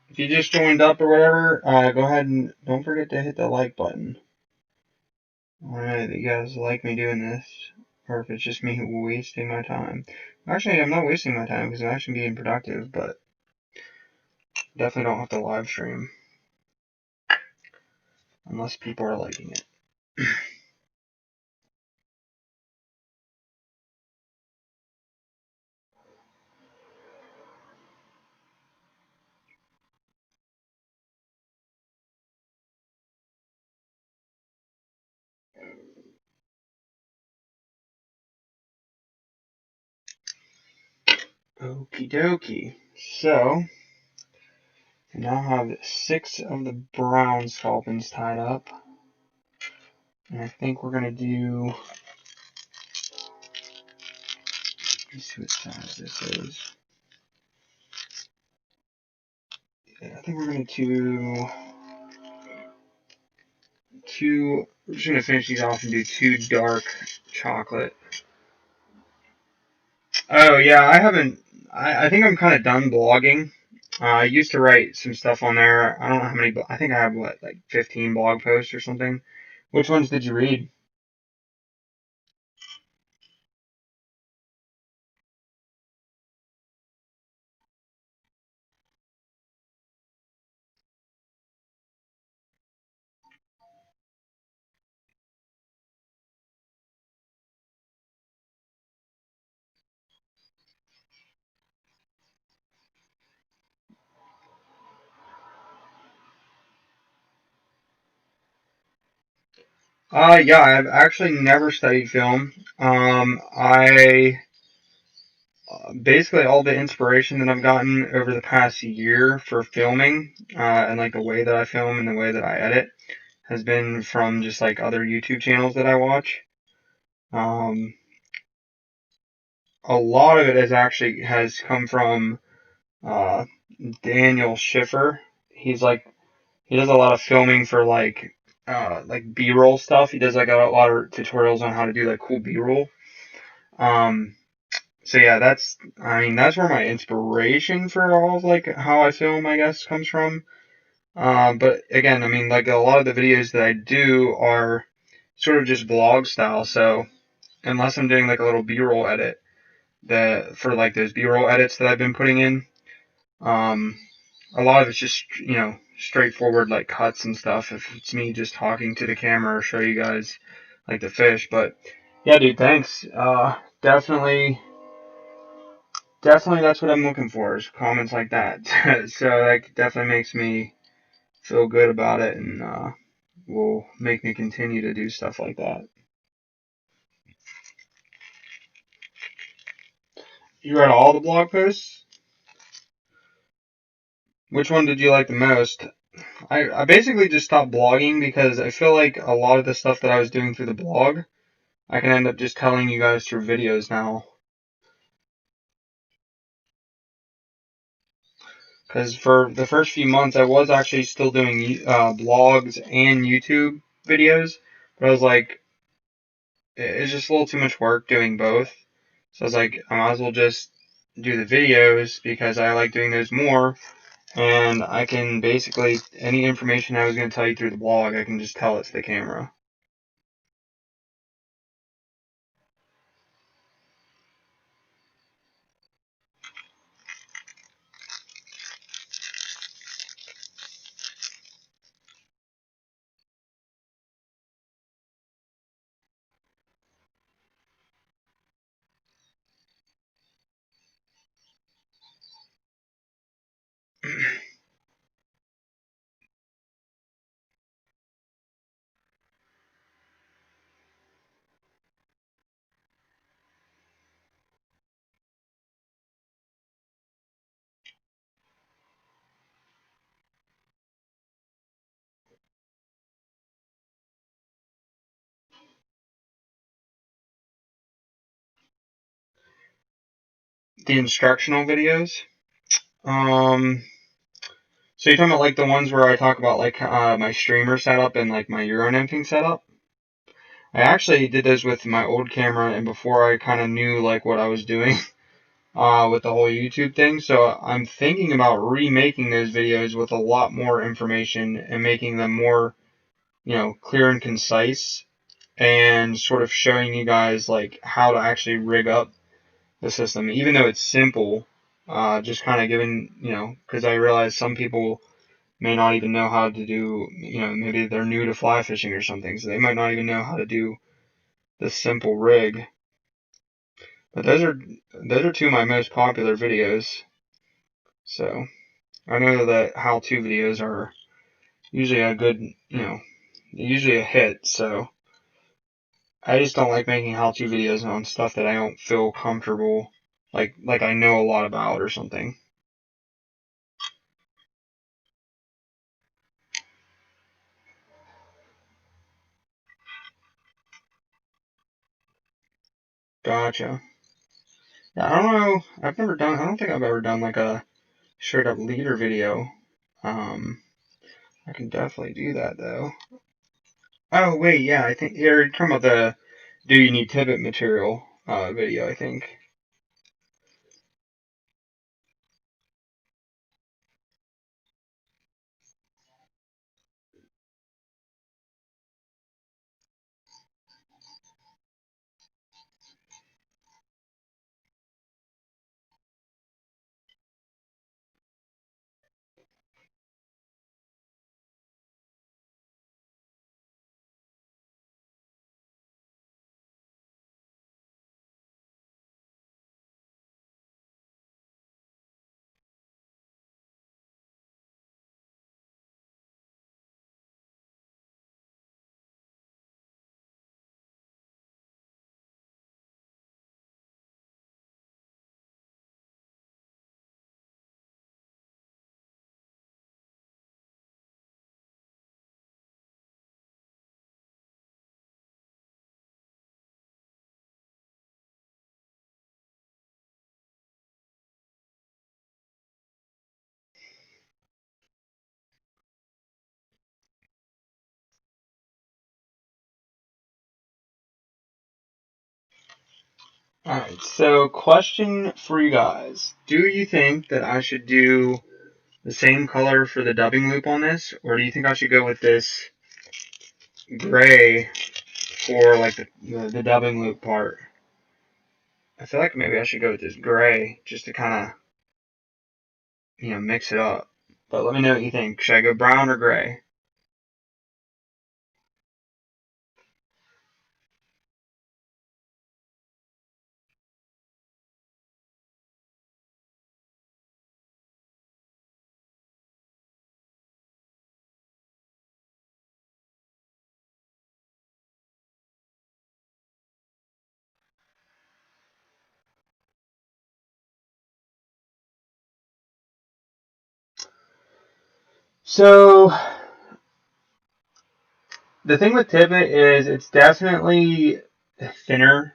If you just joined up or whatever, go ahead and don't forget to hit the like button. I don't know that you guys like me doing this, or if it's just me wasting my time. Actually, I'm not wasting my time because I'm actually being productive, but definitely don't have to live stream unless people are liking it. Okie dokie. So, I now have 6 of the brown sculpins tied up. And I think we're going to do... Let's see what size this is. Yeah, I think we're going to do we're just going to finish these off and do 2 dark chocolate. Oh, yeah, I think I'm kind of done blogging. I used to write some stuff on there. I don't know how many, I think I have, like 15 blog posts or something. Which ones did you read? Yeah, I've actually never studied film. I basically all the inspiration that I've gotten over the past year for filming, and like the way that I film and the way that I edit has been from just like other YouTube channels that I watch. Um, a lot of it has come from uh, Daniel Schiffer. He's like he does a lot of filming for like B-roll stuff. He does like a lot of tutorials on how to do like cool B-roll. Um, So yeah, that's where my inspiration for all of like how I film, I guess, comes from. But again, I mean, like a lot of the videos that I do are sort of just vlog style. So unless I'm doing like a little B-roll edit that for like those B-roll edits that I've been putting in, um, a lot of it's just straightforward like cuts and stuff. If it's me just talking to the camera or show you guys like the fish, but yeah, dude, thanks. Definitely that's what I'm looking for is comments like that. So that definitely makes me feel good about it and will make me continue to do stuff like that. You read all the blog posts? Which one did you like the most? I basically just stopped blogging because I feel like a lot of the stuff that I was doing through the blog, I can end up just telling you guys through videos now. because for the first few months I was actually still doing blogs and YouTube videos, but I was like, it's just a little too much work doing both. So I was like, I might as well just do the videos because I like doing those more, and I can basically, any information I was going to tell you through the blog, I can just tell it to the camera. The instructional videos. So you're talking about like the ones where I talk about like my streamer setup and like my Euro nymphing setup? I actually did those with my old camera and before I kind of knew like what I was doing with the whole YouTube thing. So I'm thinking about remaking those videos with a lot more information and making them more, clear and concise, and sort of showing you guys like how to actually rig up the system, even though it's simple. Just kind of giving, because I realize some people may not even know how to do, maybe they're new to fly fishing or something, so they might not even know how to do this simple rig. But those are two of my most popular videos. So I know that how-to videos are usually a good, usually a hit. So I just don't like making how-to videos on stuff that I don't feel comfortable, like I know a lot about or something. Gotcha. Yeah, I don't know. I don't think I've ever done like a straight up leader video. Um, I can definitely do that though. Oh wait, yeah, I think you're talking about the do you need tippet material video, I think. Alright, so question for you guys. Do you think that I should do the same color for the dubbing loop on this, or do you think I should go with this gray for like the dubbing loop part? I feel like maybe I should go with this gray just to kind of, mix it up. But let me know what you think. Should I go brown or gray? So the thing with tippet is it's definitely thinner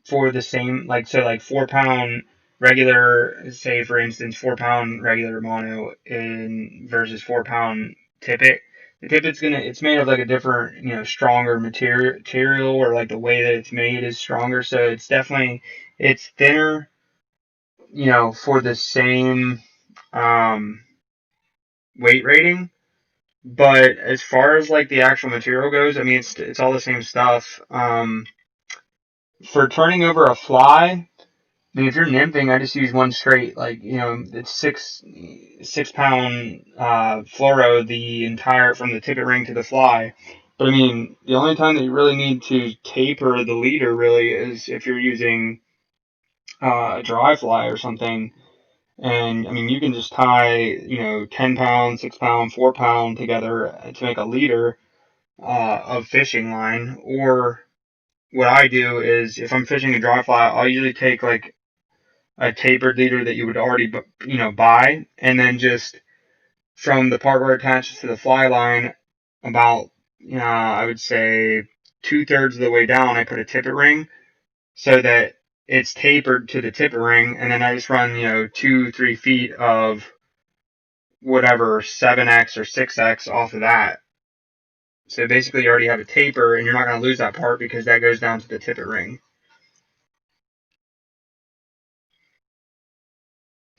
for the same, like, so like 4 pound regular, say for instance, 4 pound regular mono versus 4 pound tippet. The tippet's it's made of like a different, stronger material, or like the way that it's made is stronger. So it's thinner, for the same, um, weight rating. But as far as like the actual material goes, I mean, it's all the same stuff. For turning over a fly, I mean, if you're nymphing, I just use one straight, like, it's 6 pound fluoro, the entire, from the tippet ring to the fly. But I mean, the only time that you really need to taper the leader really is if you're using a dry fly or something. And I mean, you can just tie, 10 pound, 6 pound, 4 pound together to make a leader of fishing line. Or what I do is, if I'm fishing a dry fly, I'll usually take like a tapered leader that you would already, buy, and then just from the part where it attaches to the fly line, about, I would say 2/3 of the way down, I put a tippet ring so that it's tapered to the tippet ring, and then I just run, 2-3 feet of whatever 7x or 6x off of that. So basically, you already have a taper, and you're not going to lose that part because that goes down to the tippet ring.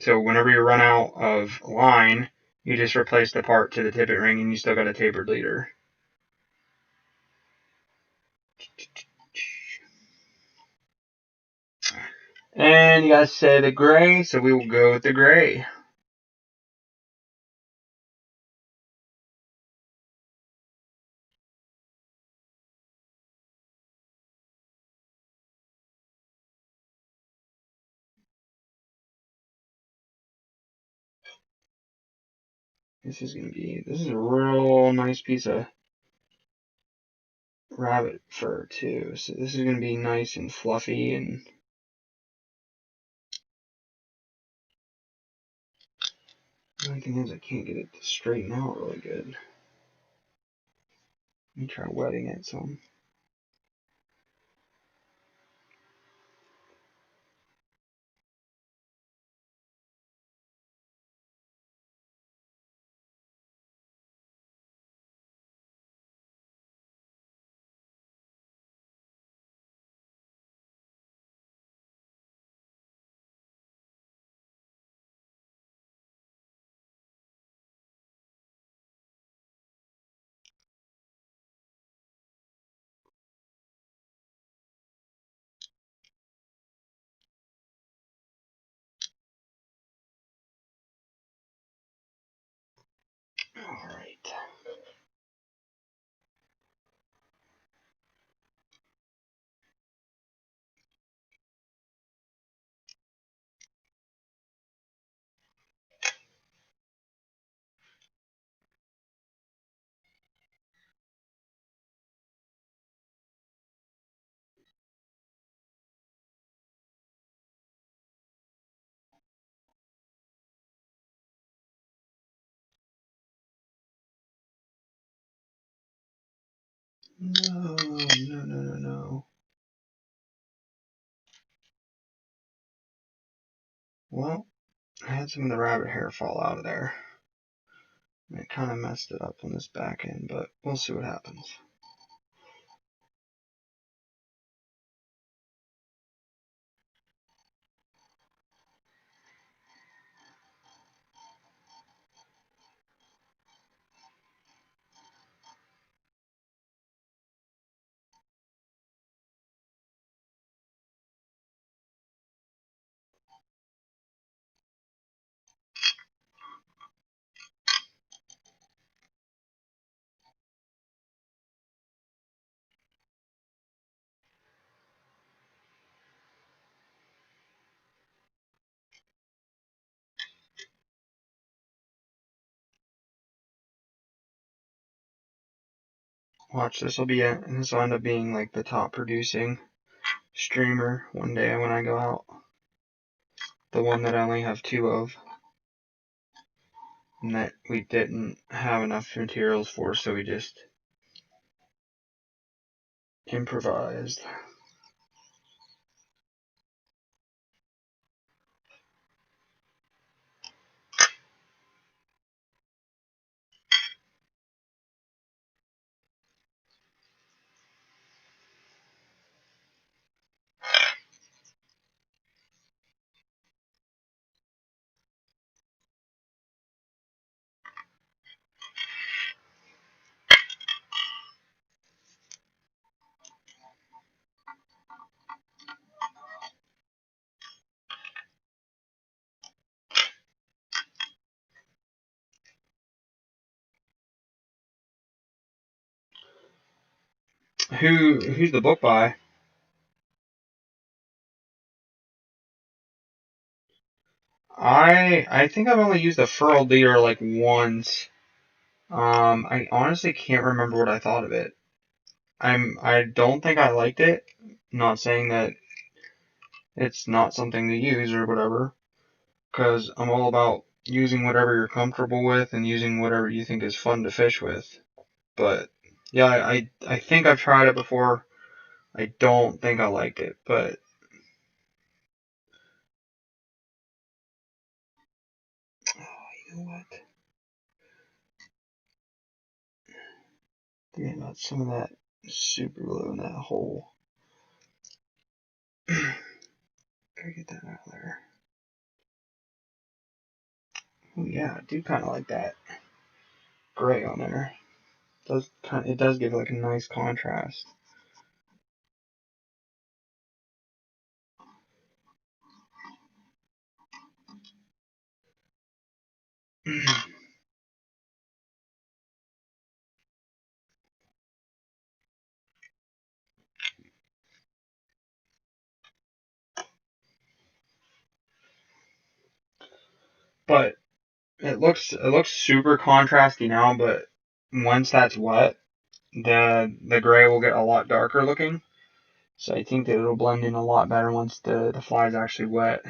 So whenever you run out of line, you just replace the part to the tippet ring, and you still got a tapered leader. And you guys say the gray, so we will go with the gray. This is a real nice piece of rabbit fur too. So this is gonna be nice and fluffy, and the only thing is I can't get it to straighten out really good. Let me try wetting it some. Alright. No, no, no, no, no. Well, I had some of the rabbit hair fall out of there. It kind of messed it up on this back end, but we'll see what happens. Watch, this will end up being like the top producing streamer one day when I go out. The one that I only have 2 of, and that we didn't have enough materials for, so we just improvised. Who's the book by? I think I've only used a furled leader like once. I honestly can't remember what I thought of it. I don't think I liked it. Not saying that it's not something to use or whatever, because I'm all about using whatever you're comfortable with and using whatever you think is fun to fish with. But yeah, I think I've tried it before. I don't think I liked it, but you know what? Thinking about some of that super glue in that hole. Gotta get that out of there. Oh yeah, I do kind of like that gray on there. It does give like a nice contrast. But it looks super contrasty now, but once that's wet, the gray will get a lot darker looking. So I think that it'll blend in a lot better once the fly is actually wet.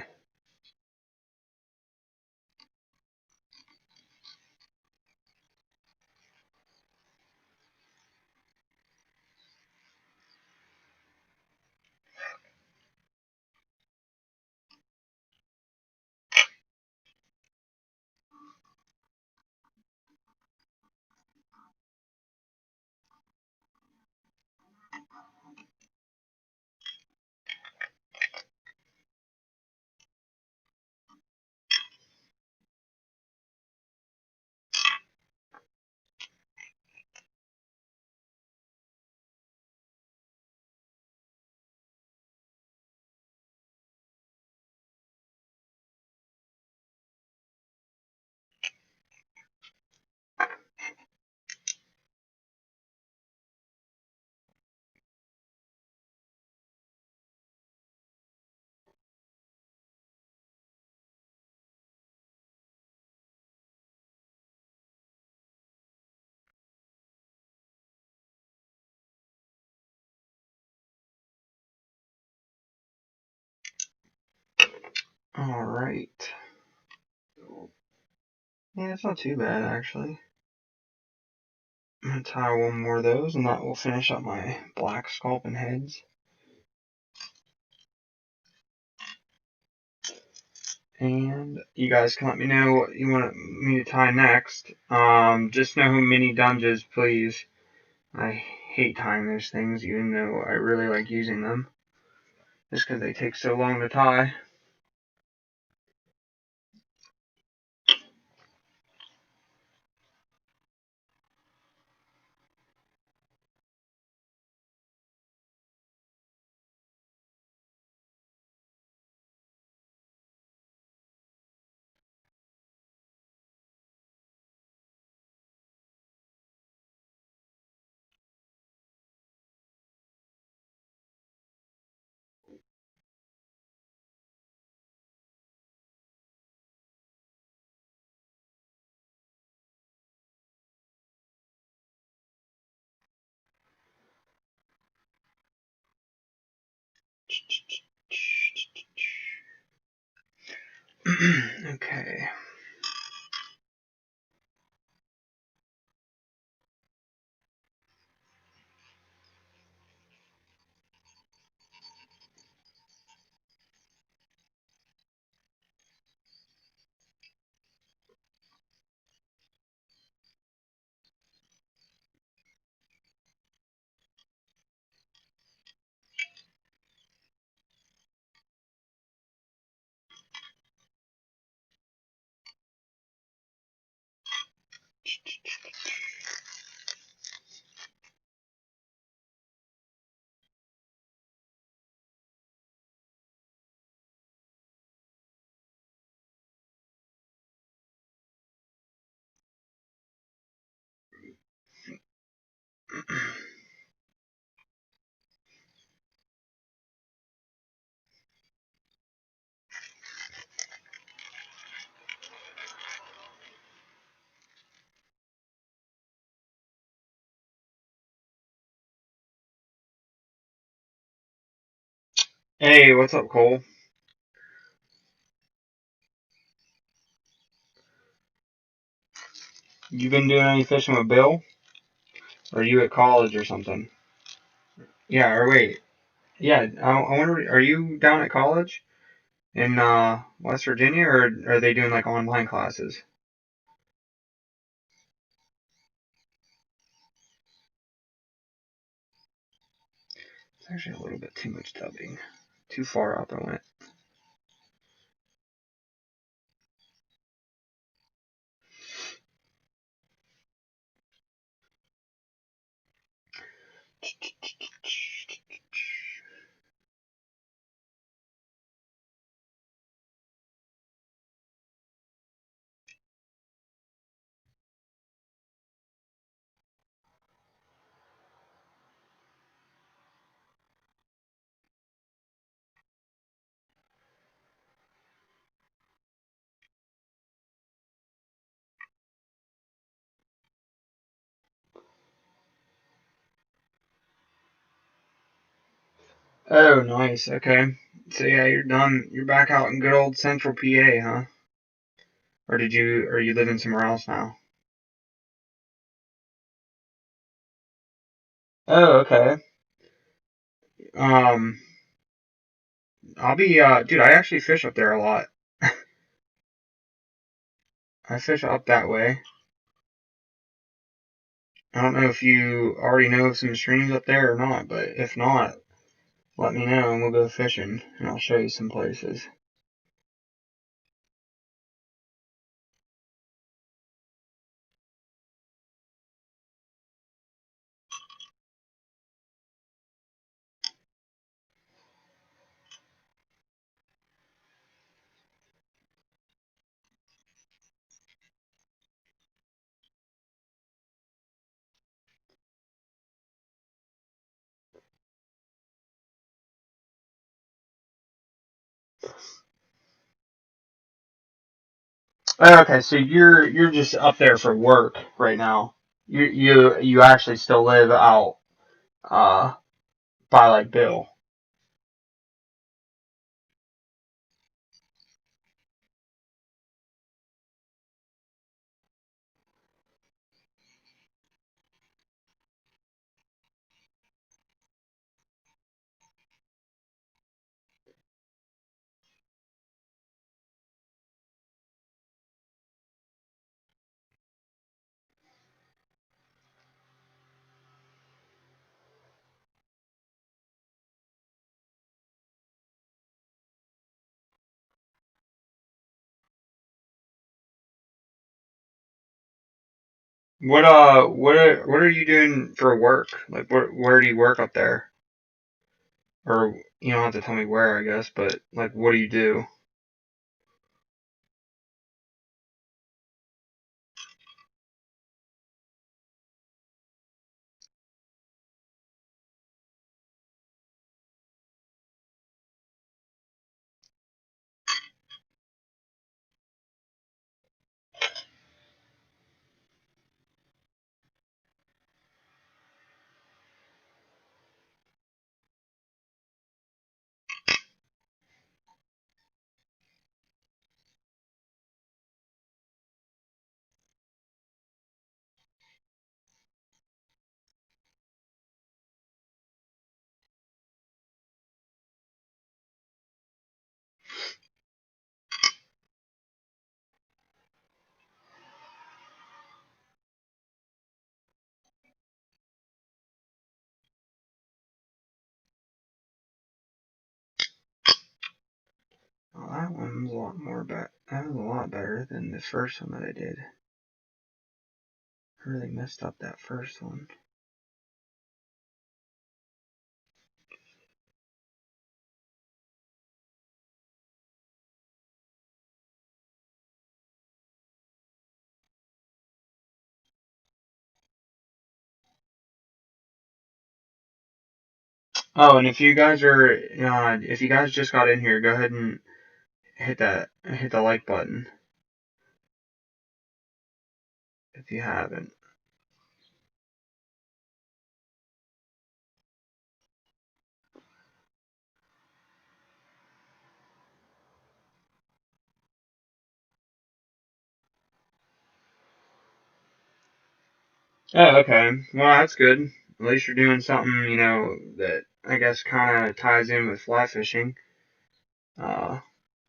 All right. Yeah, it's not too bad actually. I'm gonna tie one more of those, and that will finish up my black sculpin heads. And you guys can let me know what you want me to tie next. Just know who mini dunges, please. I hate tying those things, even though I really like using them. Just because they take so long to tie. Okay. Hey, what's up, Cole? You been doing any fishing with Bill? Or are you at college or something? Yeah, or wait. Yeah, I wonder, are you down at college in West Virginia, or are they doing like online classes? It's actually a little bit too much dubbing. Too far up I went. Oh, nice. Okay. So yeah, you're done. You're back out in good old Central PA, huh? Or are you living somewhere else now? Oh, okay. Um, dude, I actually fish up there a lot. I fish up that way. I don't know if you already know some streams up there or not, but if not, let me know and we'll go fishing and I'll show you some places. Oh, okay, so you're just up there for work right now. You actually still live out uh by like Bill. What are you doing for work? Like where do you work up there? Or you don't have to tell me where, I guess, but like what do you do? Oh, that one's a lot more that was a lot better than the first one that I did. I really messed up that first one. Oh, and if you guys just got in here, go ahead and hit the like button if you haven't. Oh, okay. Well, that's good. At least you're doing something, that I guess kind of ties in with fly fishing, uh,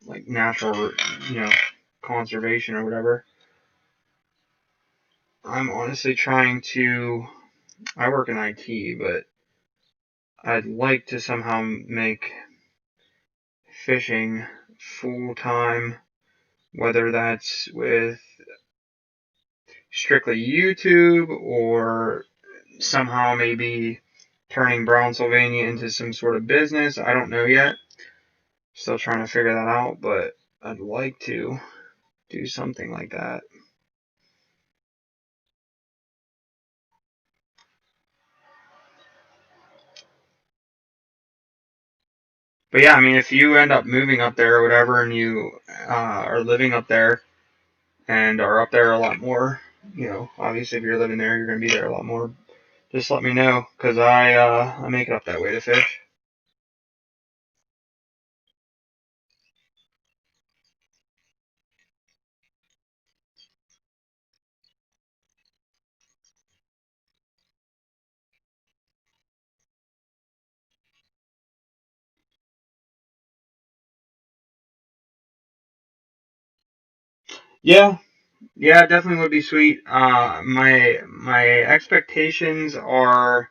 like natural, you know, conservation or whatever. I'm honestly trying to. I work in IT, but I'd like to somehow make fishing full time, whether that's with strictly YouTube or somehow maybe turning Brownsylvania into some sort of business. I don't know yet. Still trying to figure that out, but I'd like to do something like that. But yeah, I mean, if you end up moving up there or whatever, and you are living up there and are up there a lot more, obviously if you're living there, you're gonna be there a lot more. Just let me know, cause I make it up that way to fish. Yeah, yeah, it definitely would be sweet. My expectations are,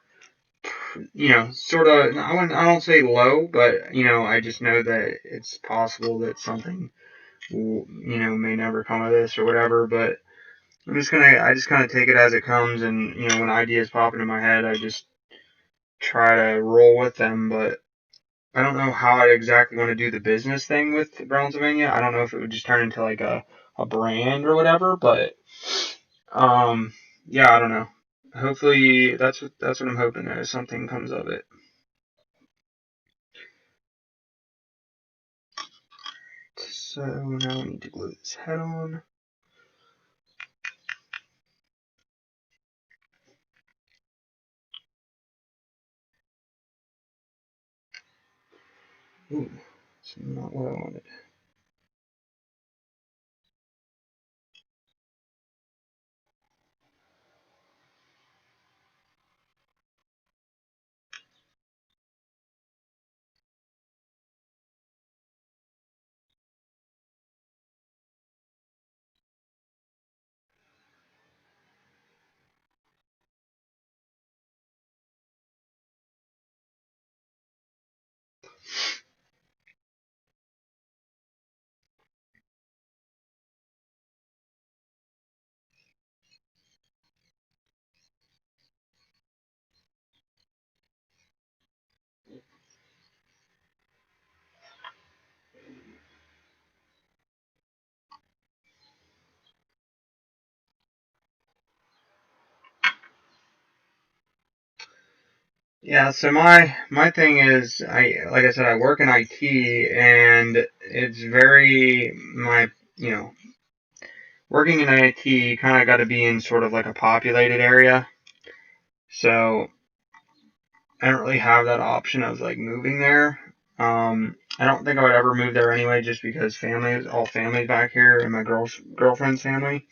sort of. I don't say low, but I just know that it's possible that something, may never come of this or whatever. But I just kind of take it as it comes, and when ideas pop into my head, I just try to roll with them. But I don't know how I exactly want to do the business thing with Brownsylvania. I don't know if it would just turn into like a brand or whatever, but um, yeah, I don't know. Hopefully, that's what I'm hoping that something comes of it. So now I need to glue this head on. Ooh, it's not what I wanted. Yeah, so my thing is, like I said, I work in IT, and it's very my working in IT, kind of got to be in sort of like a populated area. So I don't really have that option of like moving there. I don't think I would ever move there anyway, just because all family back here, and my girlfriend's family.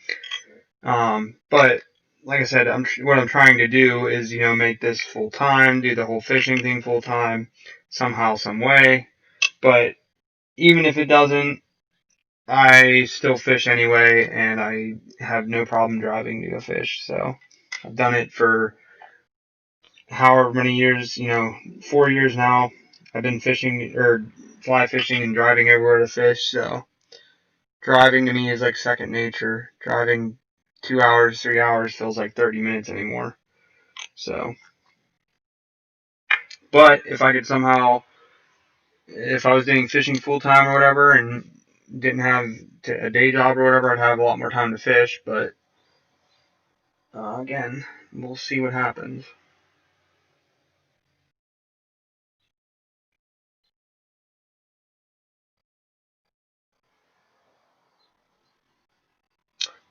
But like I said, what I'm trying to do is make this full time, do the whole fishing thing full time, somehow, some way. But even if it doesn't, I still fish anyway, and I have no problem driving to go fish. So I've done it for however many years, 4 years now. I've been fishing or fly fishing and driving everywhere to fish. So driving to me is like second nature. Driving 2 hours, 3 hours feels like 30 minutes anymore. So, but if I was doing fishing full time or whatever, and didn't have a day job or whatever, I'd have a lot more time to fish. But again, we'll see what happens.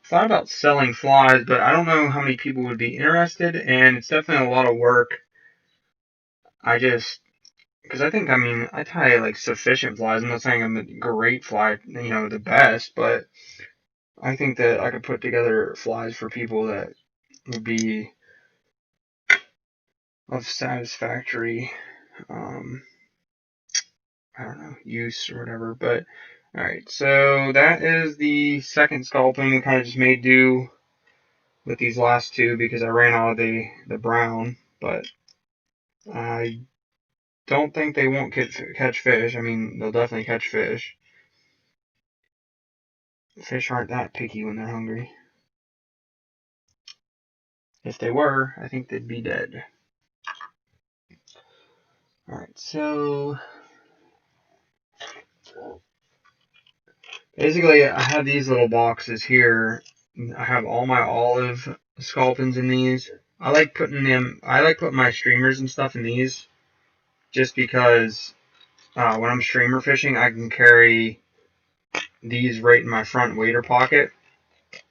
Thought about selling flies, but I don't know how many people would be interested, and it's definitely a lot of work. I just, because I tie like sufficient flies. I'm not saying I'm a great fly, the best, but I think that I could put together flies for people that would be of satisfactory, I don't know, use or whatever. But alright, so that is the second sculpin. We kind of just made do with these last two because I ran out of the brown, but I don't think they won't catch fish. I mean, they'll definitely catch fish. Fish aren't that picky when they're hungry. If they were, I think they'd be dead. Alright, so basically I have these little boxes here. I have all my olive sculpins in these. I like putting my streamers and stuff in these just because when I'm streamer fishing, I can carry these right in my front wader pocket.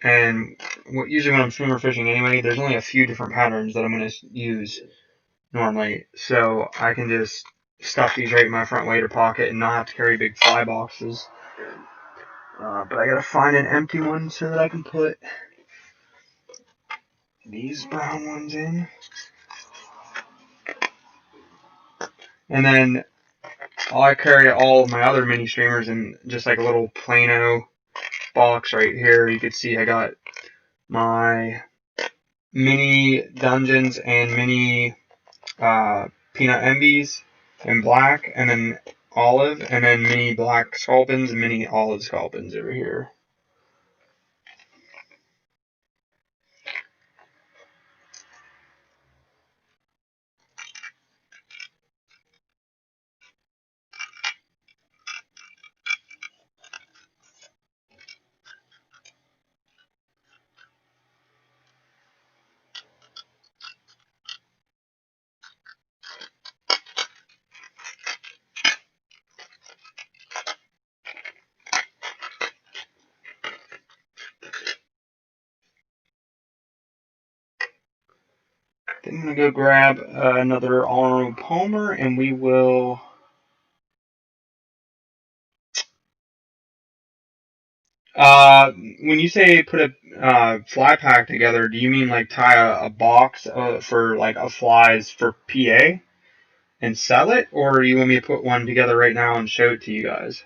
And usually when I'm streamer fishing anyway, there's only a few different patterns that I'm going to use normally. So I can just stuff these right in my front wader pocket and not have to carry big fly boxes. But I gotta find an empty one so that I can put these brown ones in. And then I carry all of my other mini streamers in just like a little Plano box right here. You can see I got my mini Dungeons and mini Peanut Envies in black, and then olive, and then mini black sculpins and mini olive sculpins over here. Then I'm going to go grab another Arnold Palmer, and we will... when you say put a fly pack together, do you mean like tie a box for like a flies for PA and sell it? Or do you want me to put one together right now and show it to you guys?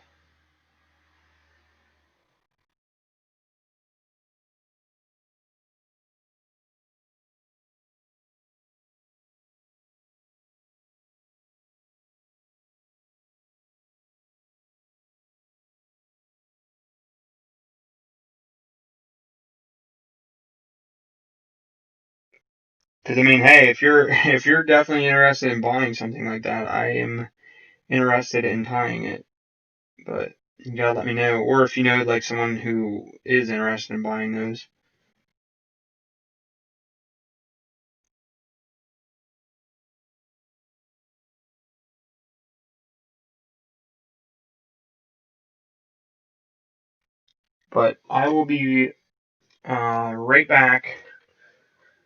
Because I mean, hey, if you're definitely interested in buying something like that, I am interested in tying it. But you gotta let me know, or if you know like someone who is interested in buying those. But I will be right back.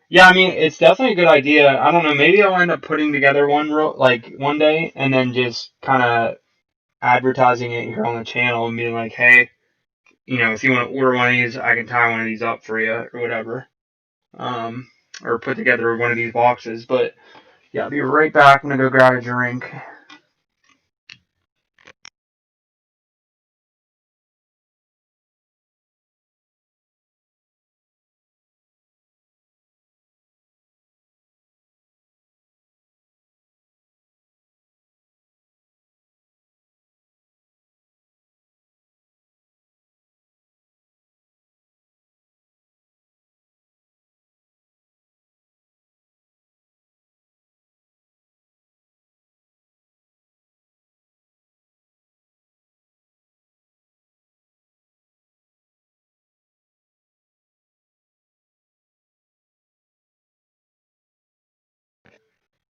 Yeah, I mean, it's definitely a good idea. I don't know, maybe I'll end up putting together one one day and then just kind of advertising it here on the channel and being like, hey, if you want to order one of these, I can tie one of these up for you or whatever. Or put together one of these boxes. But yeah, I'll be right back. I'm gonna go grab a drink.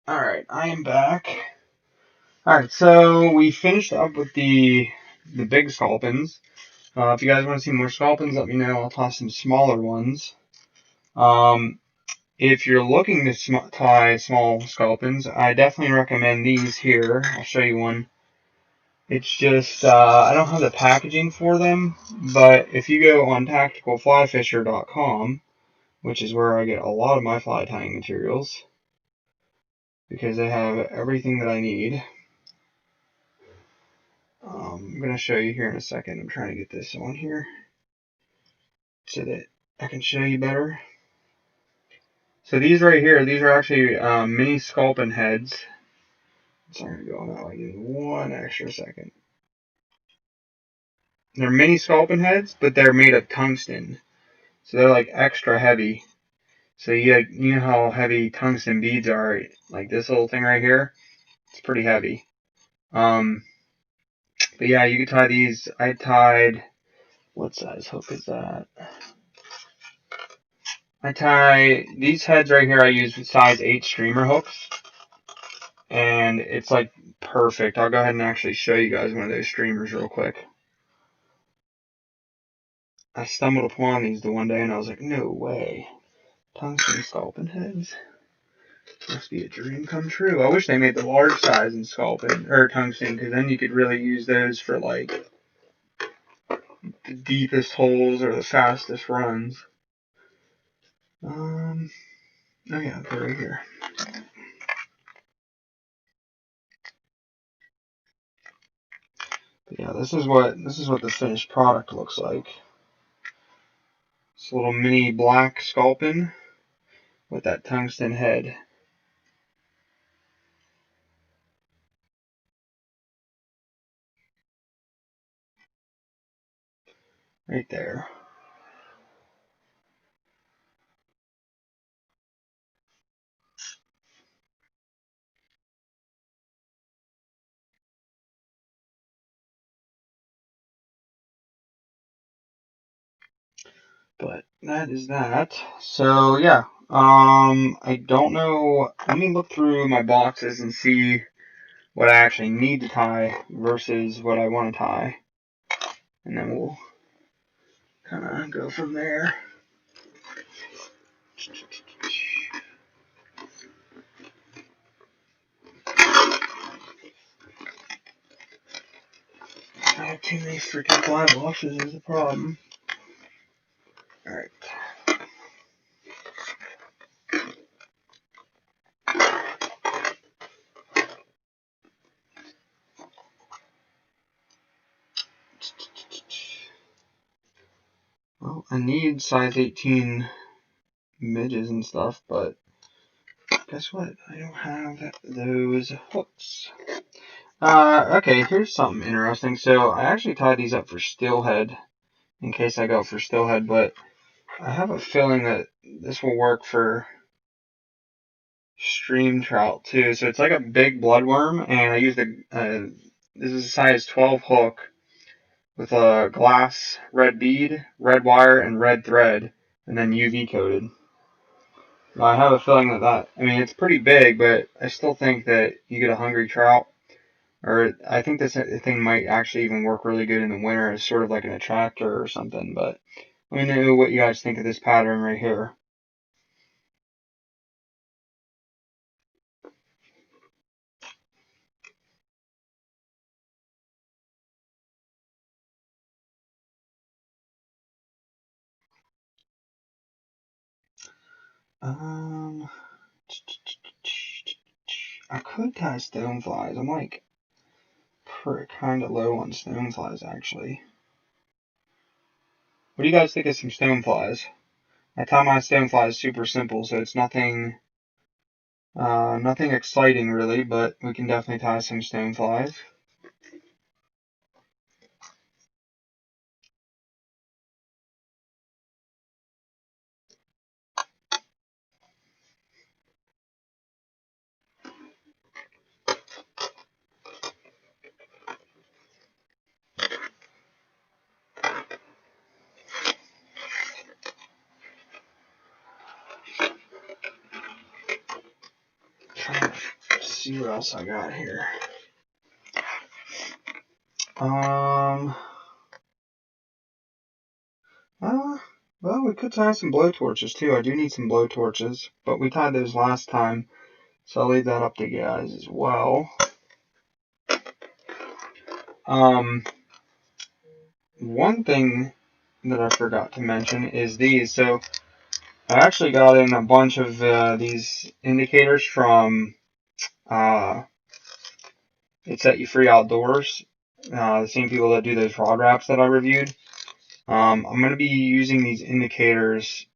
Alright, I am back. Alright, so we finished up with the big sculpins. If you guys want to see more sculpins, let me know. I'll toss some smaller ones. If you're looking to tie small sculpins, I definitely recommend these here. I'll show you one. It's just, I don't have the packaging for them, but if you go on tacticalflyfisher.com, which is where I get a lot of my fly tying materials, because they have everything that I need. I'm going to show you here in a second. I'm trying to get this on here so that I can show you better. So these right here, these are actually mini sculpin heads. So I'm going to go on that like in 1 extra second. They're mini sculpin heads, but they're made of tungsten. So they're like extra heavy. So you know how heavy tungsten beads are, like this little thing right here? It's pretty heavy. But yeah, you can tie these. I tied, what size hook is that? I tie these heads right here. I use size 8 streamer hooks, and it's like perfect. I'll go ahead and actually show you guys one of those streamers real quick. I stumbled upon these the one day, and I was like, no way. Tungsten sculpin heads. Must be a dream come true. I wish they made the large size in sculpin, or tungsten, because then you could really use those for like the deepest holes or the fastest runs. Oh yeah, they're right here. But yeah, this is what the finished product looks like. It's a little mini black sculpin with that tungsten head. Right there. But that is that. So yeah, I don't know. Let me look through my boxes and see what I actually need to tie versus what I want to tie, and then we'll kind of go from there. I have too many freaking fly washes is the problem. Alright. Well, I need size 18 midges and stuff, but guess what? I don't have those hooks. Okay, here's something interesting. So I actually tied these up for steelhead in case I go for steelhead, but I have a feeling that this will work for stream trout too. So it's like a big bloodworm, and I used this is a size 12 hook with a glass red bead, red wire, and red thread, and then UV coated. I have a feeling that, I mean, it's pretty big, but I still think that you get a hungry trout, or I think this thing might actually even work really good in the winter as sort of like an attractor or something, but let me know what you guys think of this pattern right here. I could tie stoneflies. I'm like kind of low on stoneflies actually. What do you guys think of some stoneflies? I tie my stoneflies super simple, so it's nothing exciting really, but we can definitely tie some stoneflies. Trying to see what else I got here. Well, we could tie some blowtorches too. I do need some blowtorches, but we tied those last time, so I'll leave that up to you guys as well. One thing that I forgot to mention is these. So I actually got in a bunch of these indicators from It set you free outdoors. The same people that do those rod wraps that I reviewed. I'm going to be using these indicators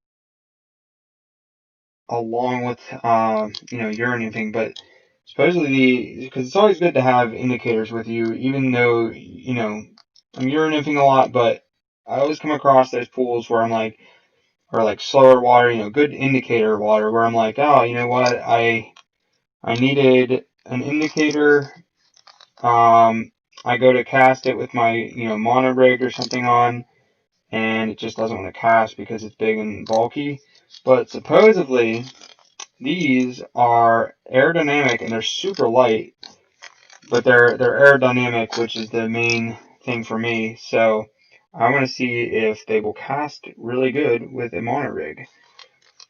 along with, urine nymphing, but supposedly, because it's always good to have indicators with you, even though, I'm urine nymphing a lot, but I always come across those pools where I'm like, or like slower water, good indicator water, where I'm like, oh, you know what, I needed an indicator. I go to cast it with my, mono rig or something on, and it just doesn't want to cast because it's big and bulky. But supposedly, these are aerodynamic and they're super light, but they're aerodynamic, which is the main thing for me. So I want to see if they will cast really good with a mono rig,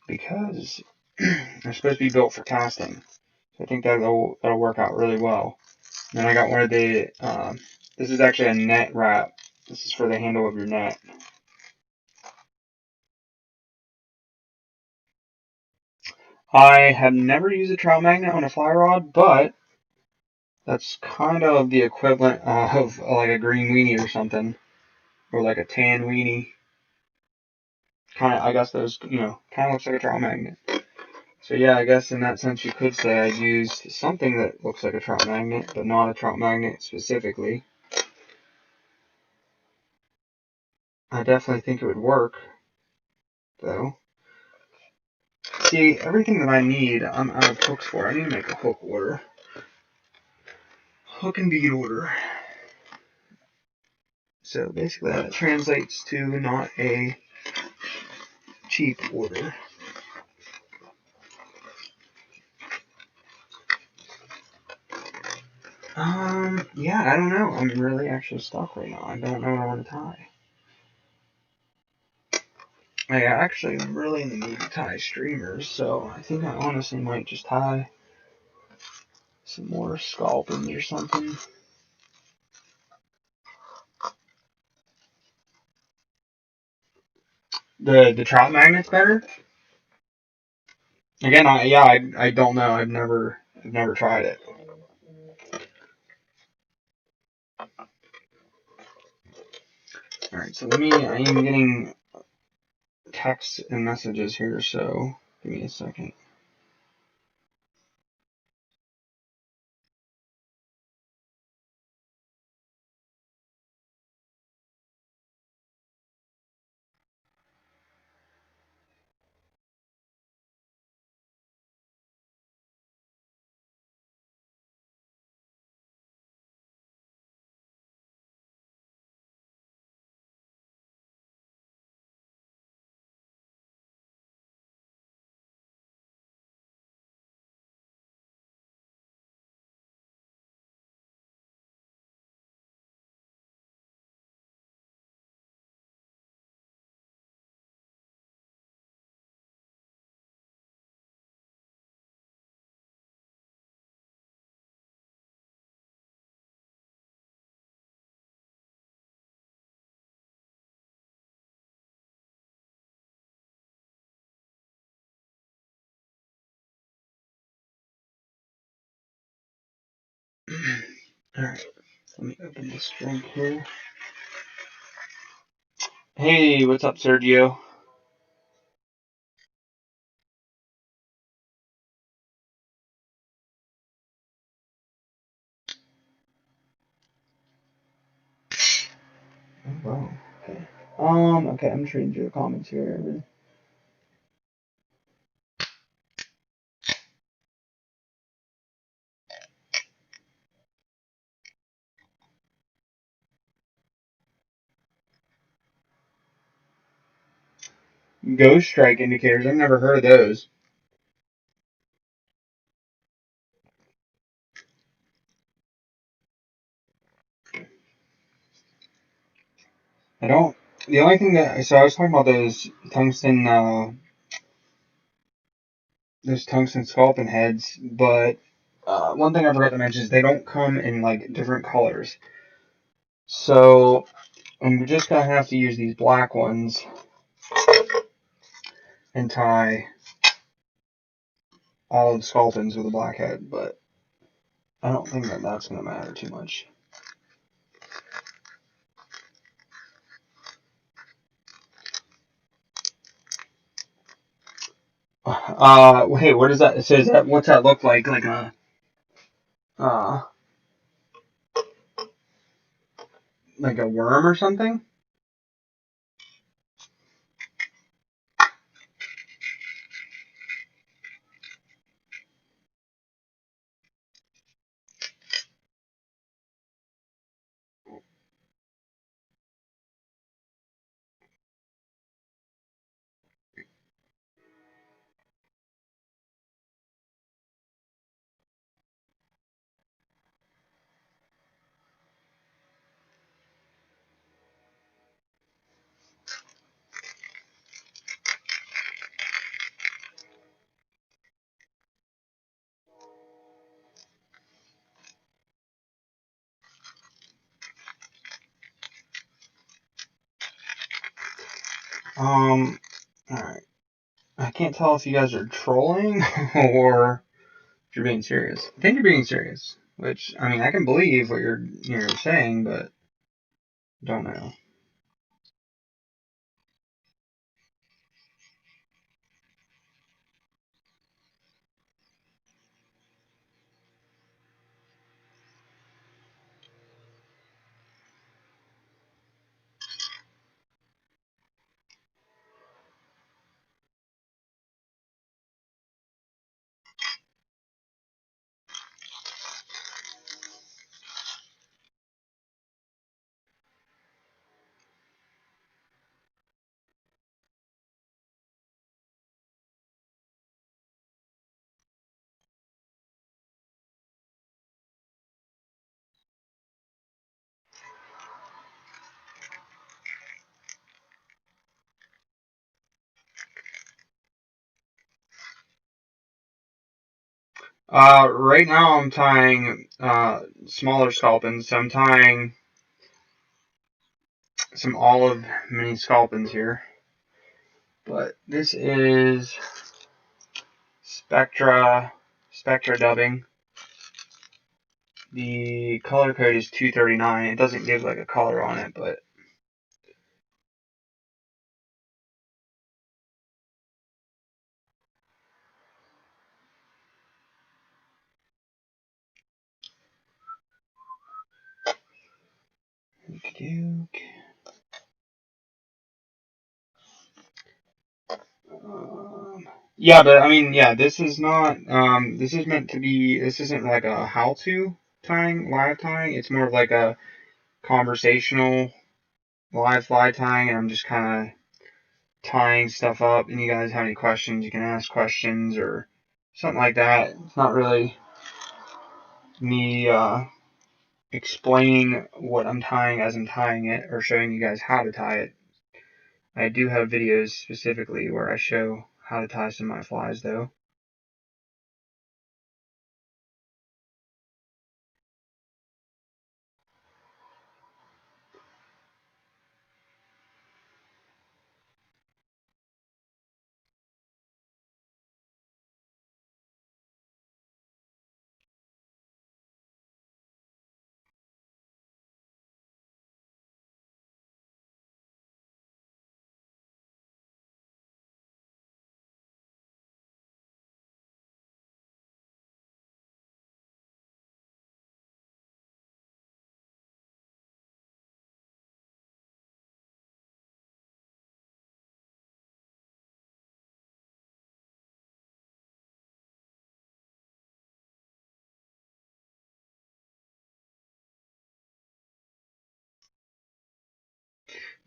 because they're supposed to be built for casting. So I think that'll work out really well. And then I got one of the, this is actually a net wrap. This is for the handle of your net. I have never used a trout magnet on a fly rod, but that's kind of the equivalent of like a green weenie or something, or like a tan weenie. Kind of, I guess those, kind of looks like a trout magnet. So yeah, I guess in that sense you could say I used something that looks like a trout magnet, but not a trout magnet specifically. I definitely think it would work, though. See, everything that I need, I'm out of hooks for. I need to make a hook order. Hook and bead order. So basically that translates to not a cheap order. Yeah, I don't know. I'm really actually stuck right now. I don't know what I want to tie. I actually really need to tie streamers, so I think I honestly might just tie some more sculpins or something. The trout magnet's better? Again, I don't know. I've never tried it. Alright, so I am getting texts and messages here, so give me a second. Alright, let me open this drink here. Hey, what's up, Sergio? Oh, wow. Okay. Okay, I'm just reading through the comments here. Ghost strike indicators. I've never heard of those. I don't. The only thing so I was talking about those tungsten sculpin heads, but one thing I forgot to mention is they don't come in like different colors. So I'm just gonna have to use these black ones and tie all of the sculpins with a black head, but I don't think that that's going to matter too much. Hey, what is that? So is that, what's that look like? Like a, uh, like a worm or something? Alright. I can't tell if you guys are trolling or if you're being serious. I think you're being serious, which, I mean, I can believe what you're saying, but don't know. Right now I'm tying smaller sculpins, so I'm tying some olive mini sculpins here. But this is Spectra dubbing. The color code is 239. It doesn't give like a color on it, but yeah, but I mean, yeah, this is not. This is meant to be. This isn't like a how-to tying, live tying. It's more of like a conversational live fly tying, and I'm just kind of tying stuff up. And you guys have any questions, you can ask questions or something like that. It's not really me explaining what I'm tying as I'm tying it or showing you guys how to tie it. I do have videos specifically where I show how to tie some of my flies, though.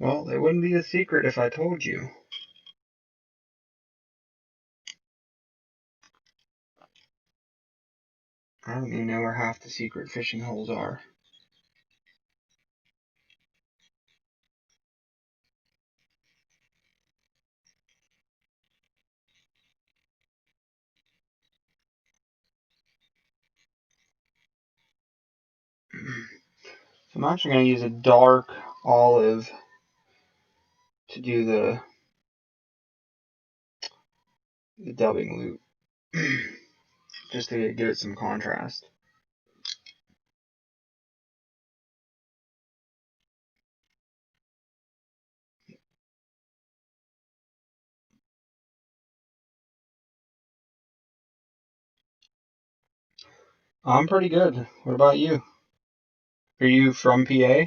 Well, it wouldn't be a secret if I told you. I don't even know where half the secret fishing holes are. So I'm actually going to use a dark olive to do the dubbing loop, just to give it some contrast. I'm pretty good. What about you? Are you from PA?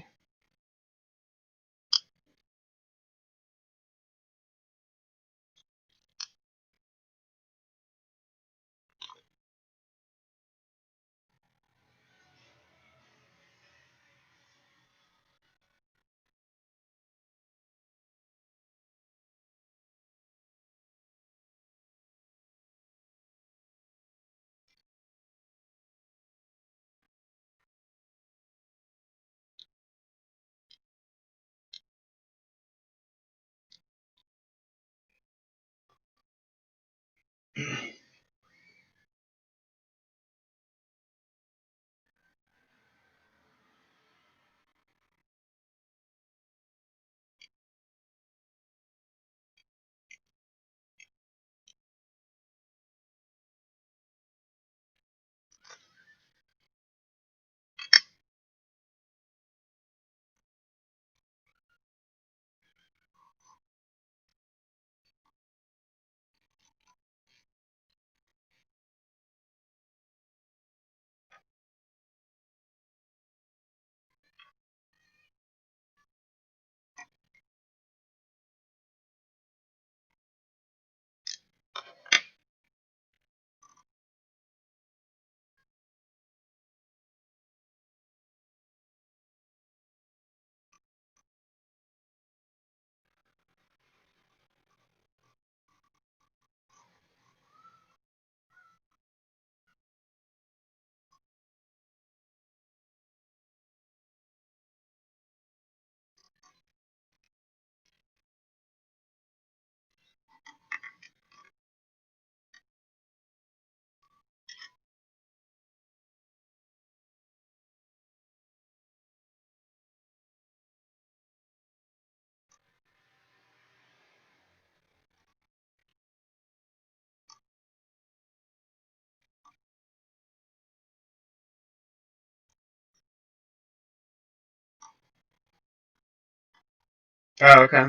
Oh, okay.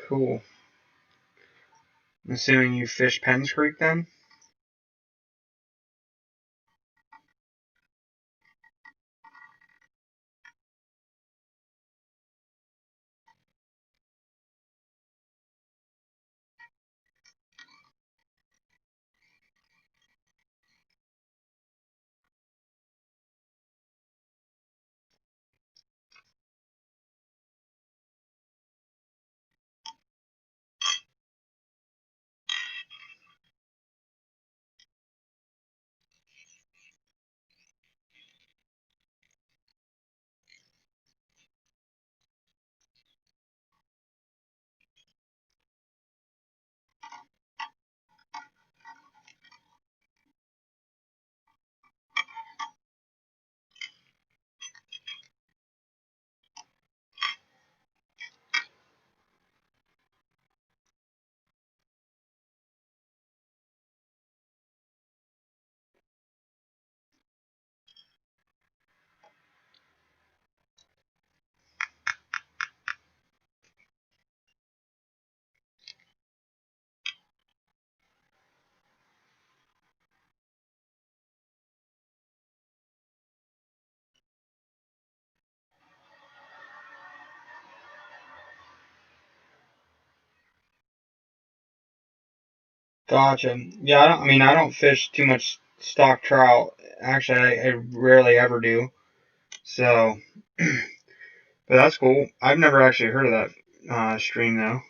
Cool. I'm assuming you fish Penns Creek then? Gotcha. Yeah, I don't fish too much stock trout. Actually, I rarely ever do. So, but that's cool. I've never actually heard of that stream though.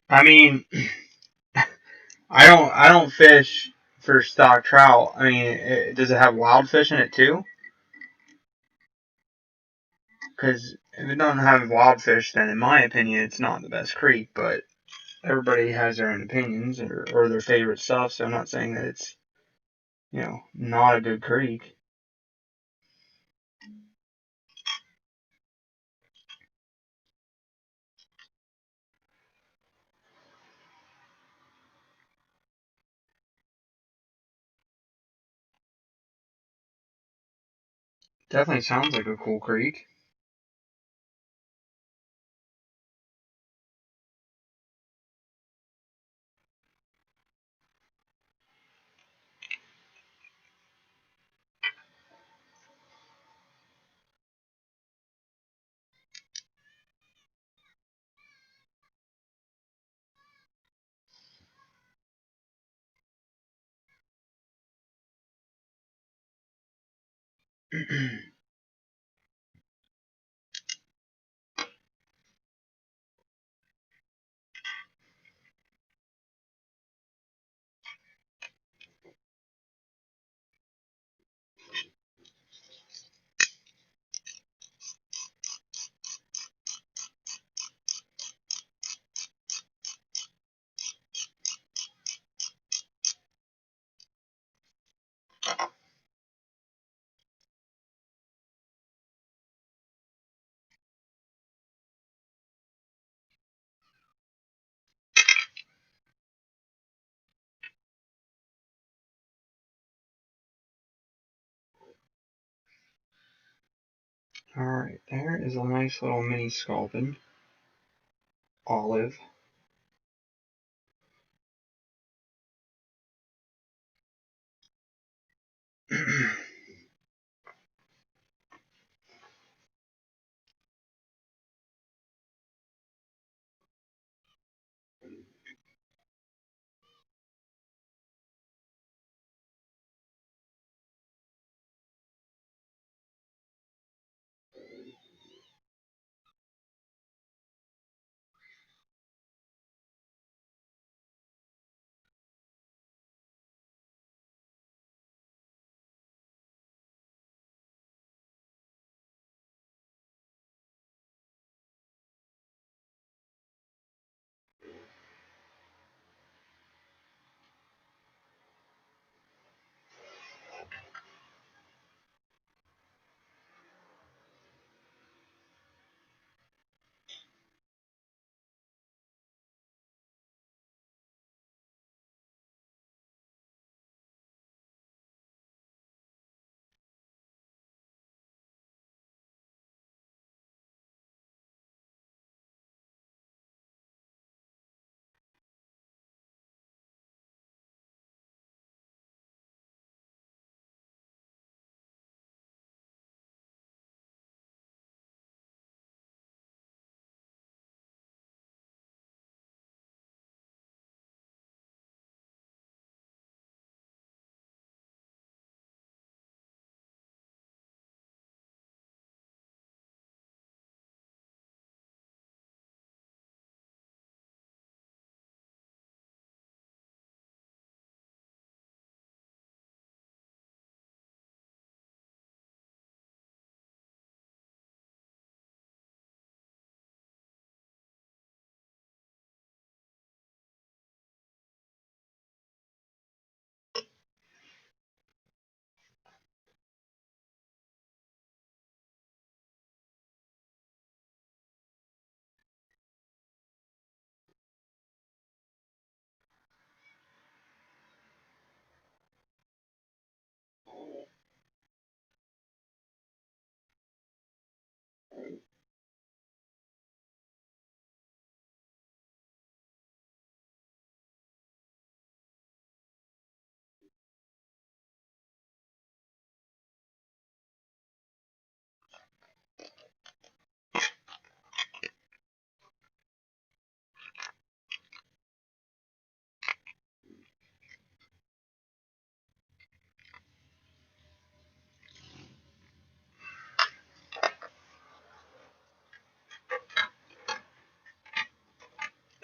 I mean, I don't fish for stock trout. I mean, does it have wild fish in it too? Because if it doesn't have wild fish, then in my opinion, it's not the best creek. But everybody has their own opinions or their favorite stuff. So I'm not saying that it's, not a good creek. Definitely sounds like a cool creek. Alright, there is a nice little mini sculpin. Olive.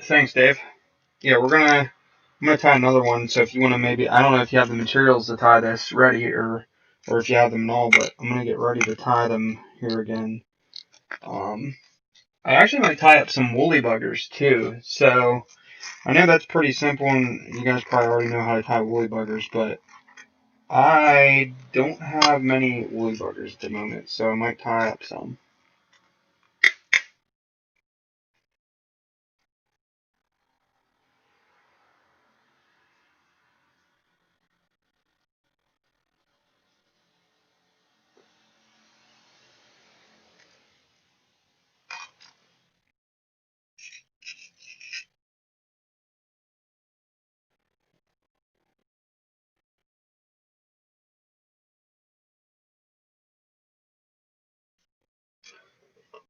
Thanks, Dave. Yeah, we're gonna I'm going to tie another one, so if you want to maybe, I don't know if you have the materials to tie this ready or if you have them at all, but I'm going to get ready to tie them here again. I actually might tie up some woolly buggers too, so I know that's pretty simple and you guys probably already know how to tie woolly buggers, but I don't have many woolly buggers at the moment, so I might tie up some.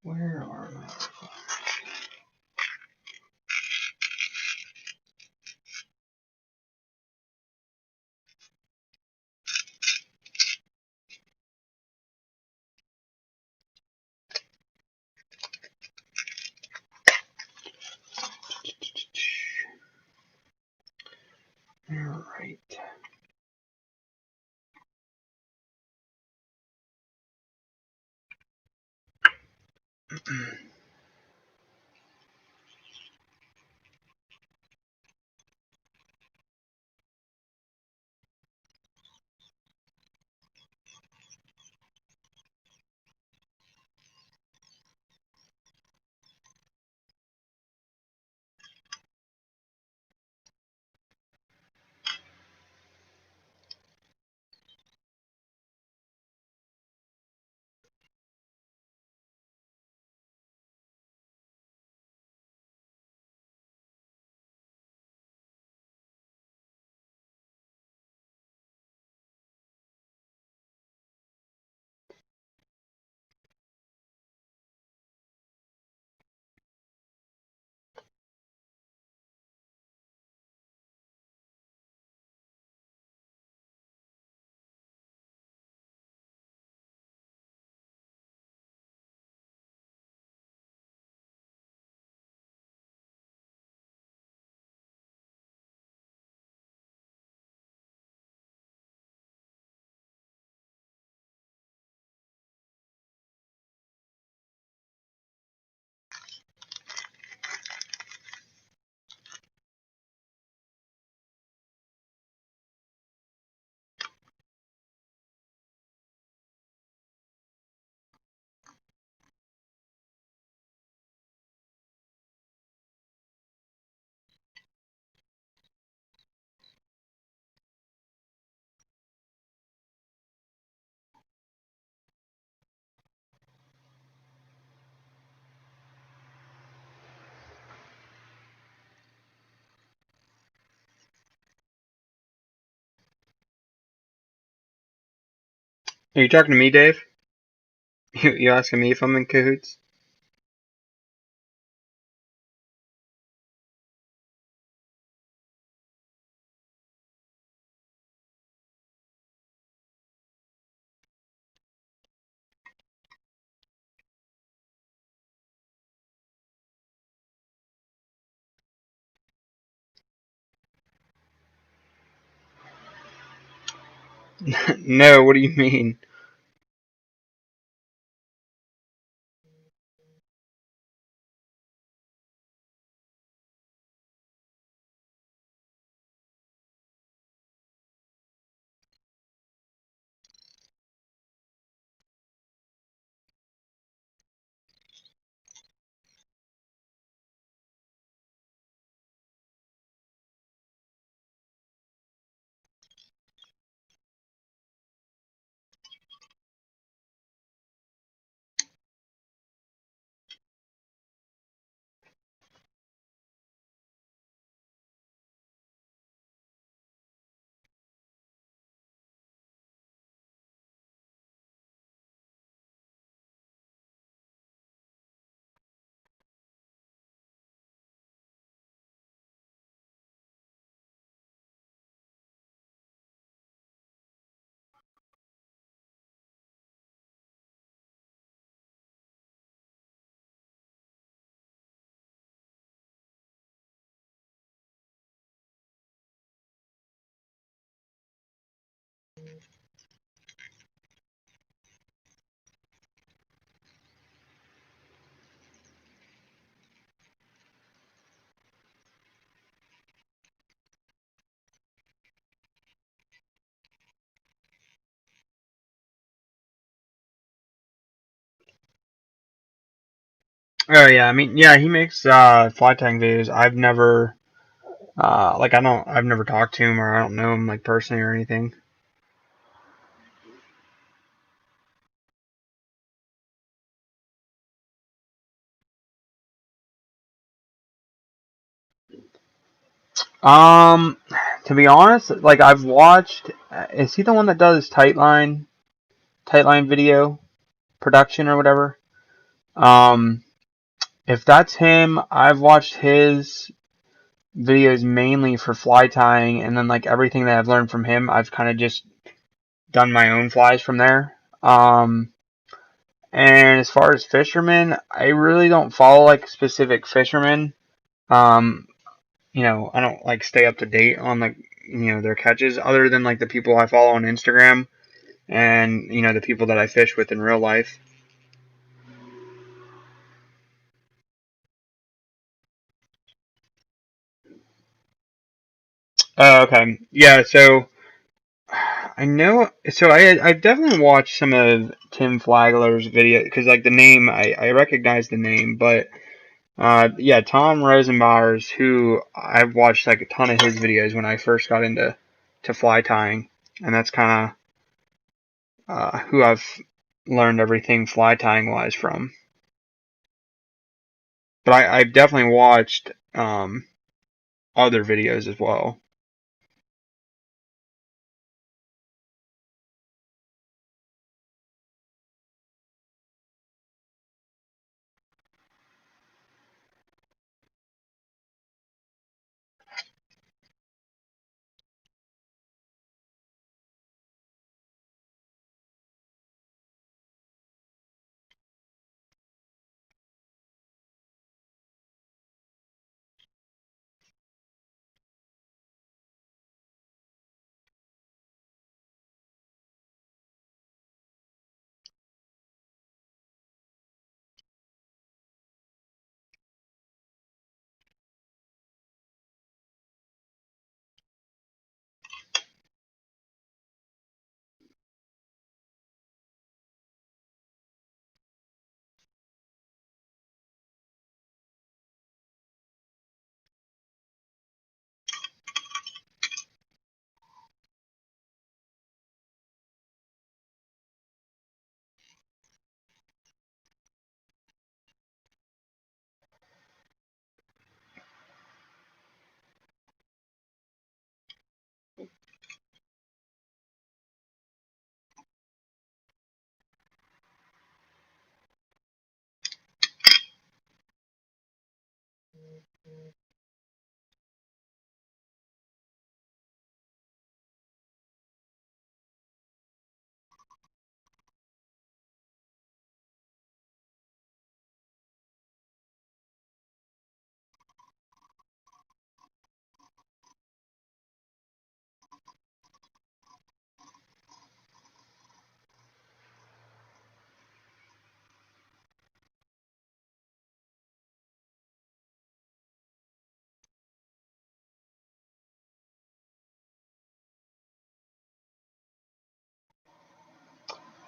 Where are my... Alright. Are you talking to me, Dave? You asking me if I'm in cahoots? No, what do you mean? Oh yeah, I mean, yeah, he makes fly tying videos. I've never I've never talked to him, or I don't know him like personally or anything. Um, to be honest, like I've watched. Is he the one that does Tightline video production or whatever? Um, if that's him, I've watched his videos mainly for fly tying, and then like everything that I've learned from him, I've kind of just done my own flies from there. And as far as fishermen, I really don't follow like specific fishermen. Um, I don't like stay up to date on like their catches, other than like the people I follow on Instagram and the people that I fish with in real life. Okay, yeah. So I know. So I've definitely watched some of Tim Flagler's video because like the name I recognize the name, but yeah, Tom Rosenbauer's who I've watched like a ton of his videos when I first got into fly tying, and that's kind of who I've learned everything fly tying wise from. But I've definitely watched other videos as well.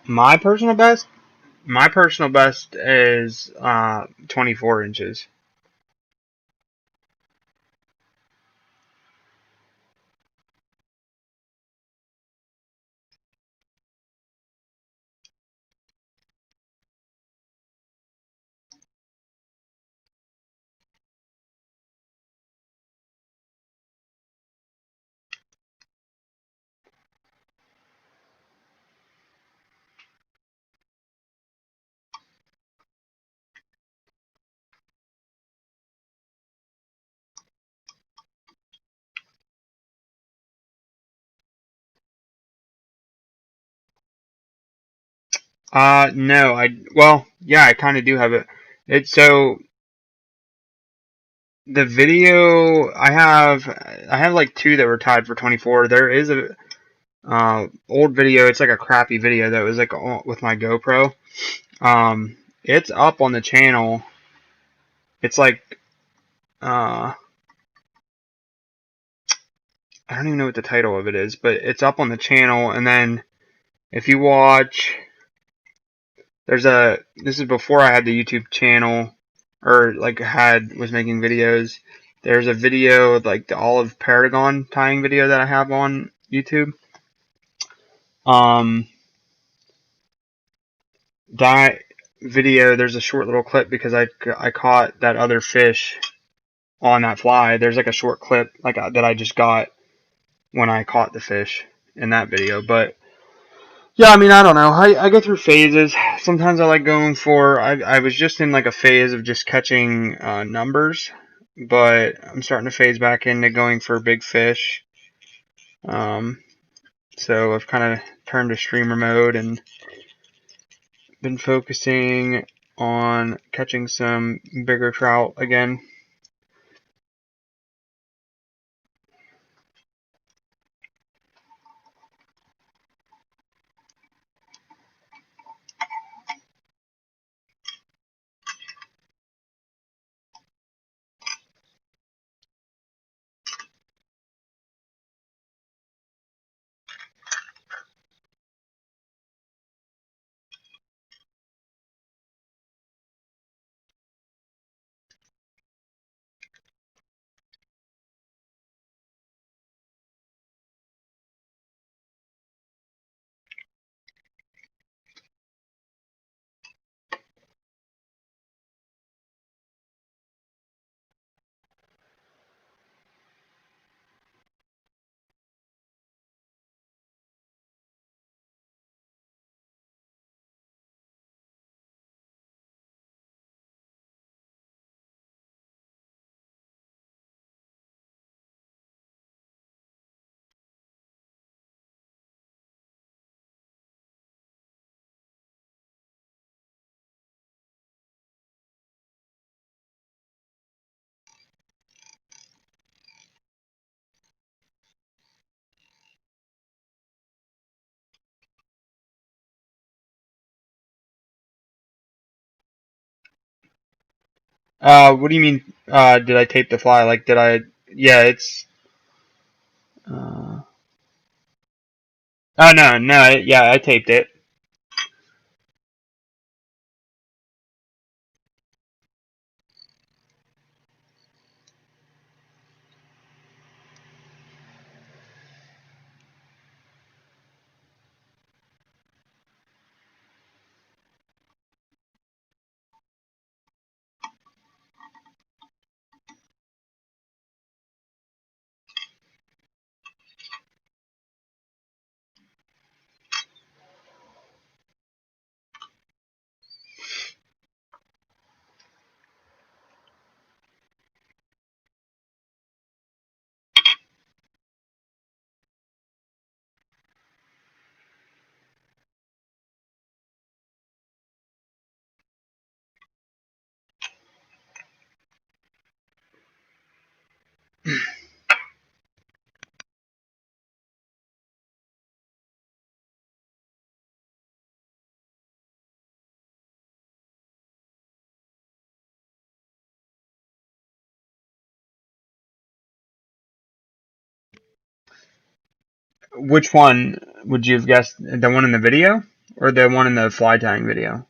My personal best, my personal best is 24 inches. No, well, yeah, I kind of do have it. It's so the video I have like two that were tied for 24. There is a old video. It's like a crappy video that was like with my GoPro. It's up on the channel. It's like uh, I don't even know what the title of it is, but it's up on the channel. And then if you watch, this is before I had the YouTube channel. or like was making videos. There's a video of like the olive paragon tying video that I have on YouTube. That video, there's a short little clip because I caught that other fish on that fly. There's like a short clip like that I just got when I caught the fish in that video. But yeah, I mean, I don't know. I go through phases. Sometimes I like going for. I was just in like a phase of just catching numbers, but I'm starting to phase back into going for big fish. So I've kind of turned to streamer mode and been focusing on catching some bigger trout again. What do you mean? Did I tape the fly? Like, did I? Yeah, it's. Oh no, no, yeah, I taped it. Which one would you have guessed? The one in the video or the one in the fly tying video?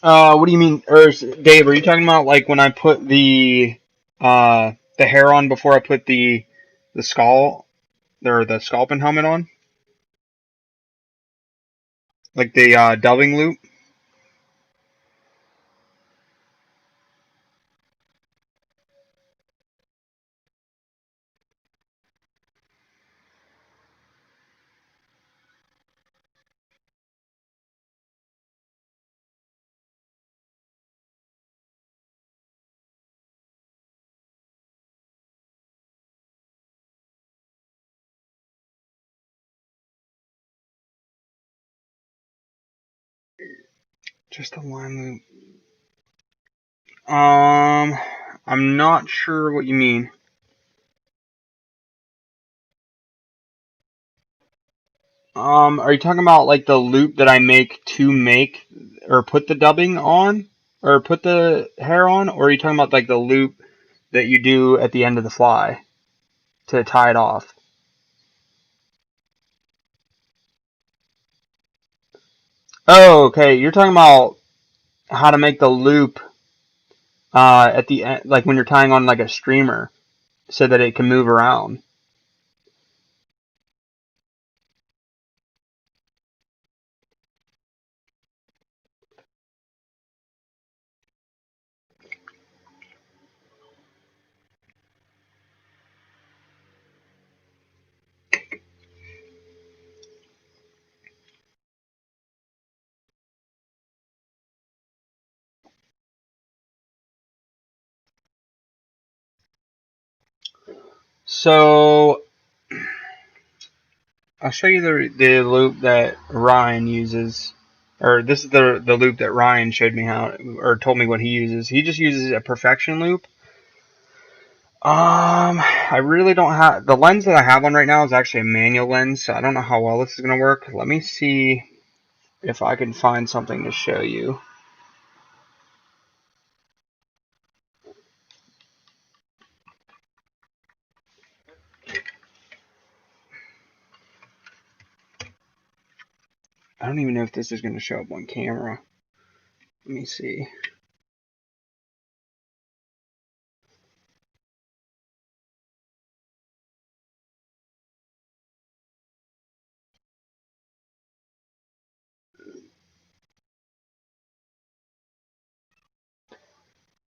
What do you mean? Or Dave, are you talking about like when I put the hair on before I put the skull or the sculpin helmet on? Like the delving loop? Just a line loop. I'm not sure what you mean. Are you talking about like the loop that I make to make or put the dubbing on or put the hair on, or are you talking about like the loop that you do at the end of the fly to tie it off? Oh, okay. You're talking about how to make the loop at the end, like when you're tying on like a streamer, so that it can move around. So I'll show you the loop that Ryan uses, or this is the loop that Ryan showed me how, or told me what he uses. He just uses a perfection loop. I really don't have the lens that I have on right now is actually a manual lens, so I don't know how well this is gonna work. Let me see if I can find something to show you. I don't even know if this is gonna show up on camera. Let me see.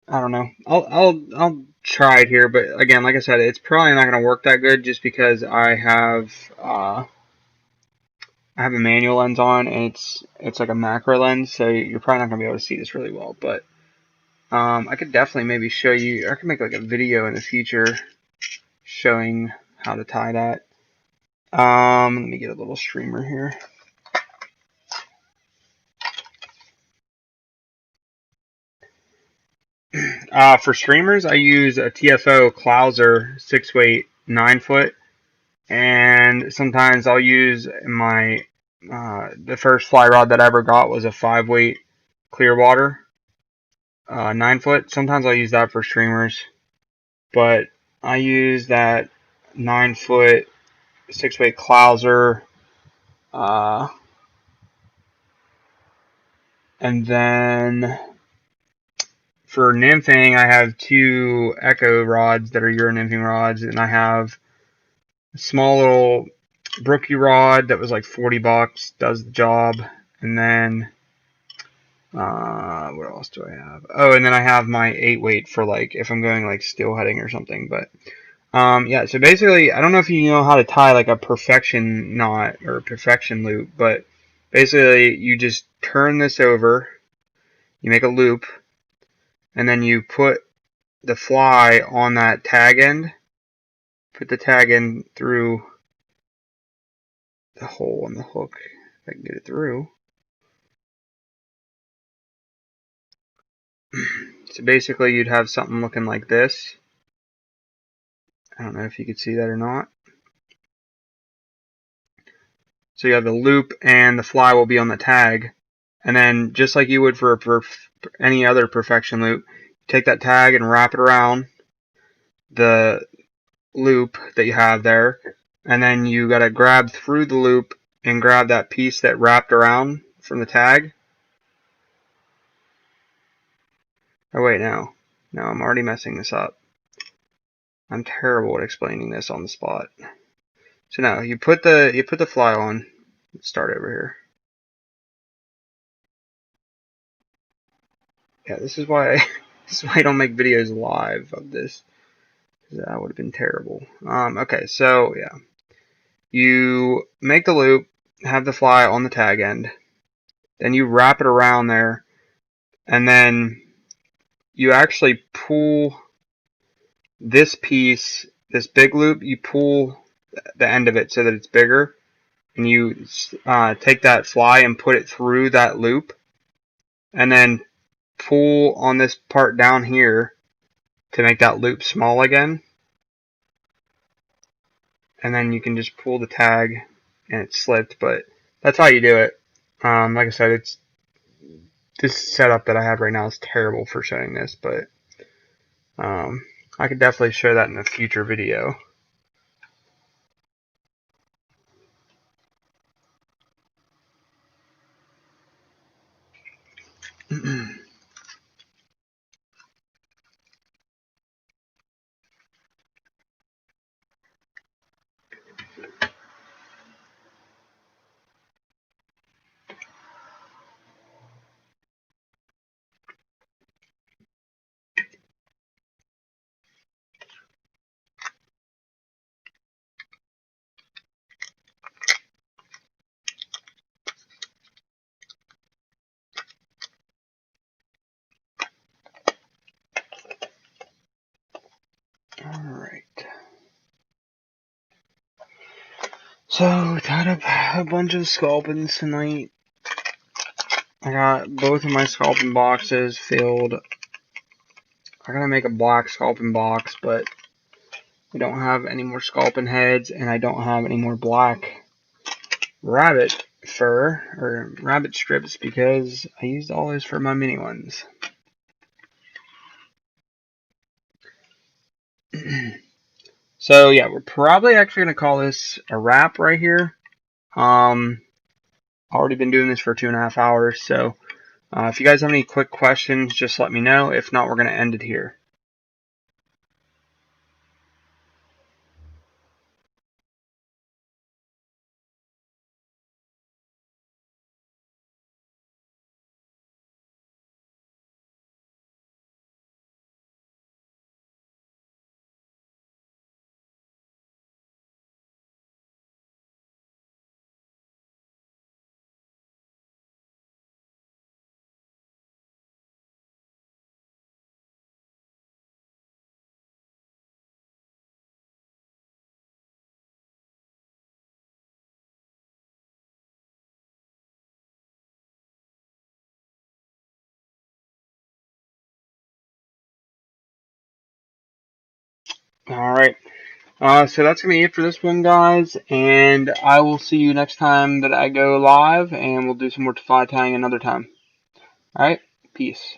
I don't know. I'll try it here, but again, like I said, it's probably not gonna work that good just because I have a manual lens on and it's like a macro lens, so you're probably not gonna be able to see this really well. But I could definitely maybe show you. I could make like a video in the future showing how to tie that. Let me get a little streamer here. For streamers, I use a TFO Clouser 6-weight 9-foot, and sometimes I'll use my the first fly rod that I ever got was a 5-weight Clearwater 9-foot. Sometimes I'll use that for streamers, but I use that 9-foot 6-weight Clouser, uh, and then for nymphing, I have two Echo rods that are Euro nymphing rods, and I have a small little Brookie rod that was like $40, does the job, and then what else do I have? Oh, and then I have my 8-weight for like if I'm going like steelheading or something. But yeah, so basically, I don't know if you know how to tie like a perfection knot or a perfection loop, but basically you just turn this over, you make a loop, and then you put the fly on that tag end, put the tag end through the hole in the hook, if I can get it through. So basically you'd have something looking like this. I don't know if you could see that or not. So you have the loop and the fly will be on the tag. And then just like you would for any other perfection loop, take that tag and wrap it around the loop that you have there. And then you got to grab through the loop and grab that piece that wrapped around from the tag. Oh wait, no. No, I'm already messing this up. I'm terrible at explaining this on the spot. So now you put the fly on. Let's start over here. Yeah, this is why I don't make videos live of this. That would have been terrible. Okay, so yeah. You make the loop, have the fly on the tag end, then you wrap it around there, and then you actually pull this piece, this big loop, you pull the end of it so that it's bigger, and you take that fly and put it through that loop, and then pull on this part down here to make that loop small again, and then you can just pull the tag and it's slipped. But that's how you do it. Like I said, it's this setup that I have right now is terrible for showing this, but I could definitely show that in a future video. Alright. So, we tied up a bunch of sculpins tonight. I got both of my sculpin boxes filled. I gotta make a black sculpin box, but we don't have any more sculpin heads, and I don't have any more black rabbit fur, or rabbit strips, because I used all those for my mini ones. So yeah, we're probably actually going to call this a wrap right here. Already been doing this for 2.5 hours, so if you guys have any quick questions, just let me know. If not, we're going to end it here. Alright, so that's going to be it for this one, guys, and I will see you next time that I go live, and we'll do some more fly tying another time. Alright, peace.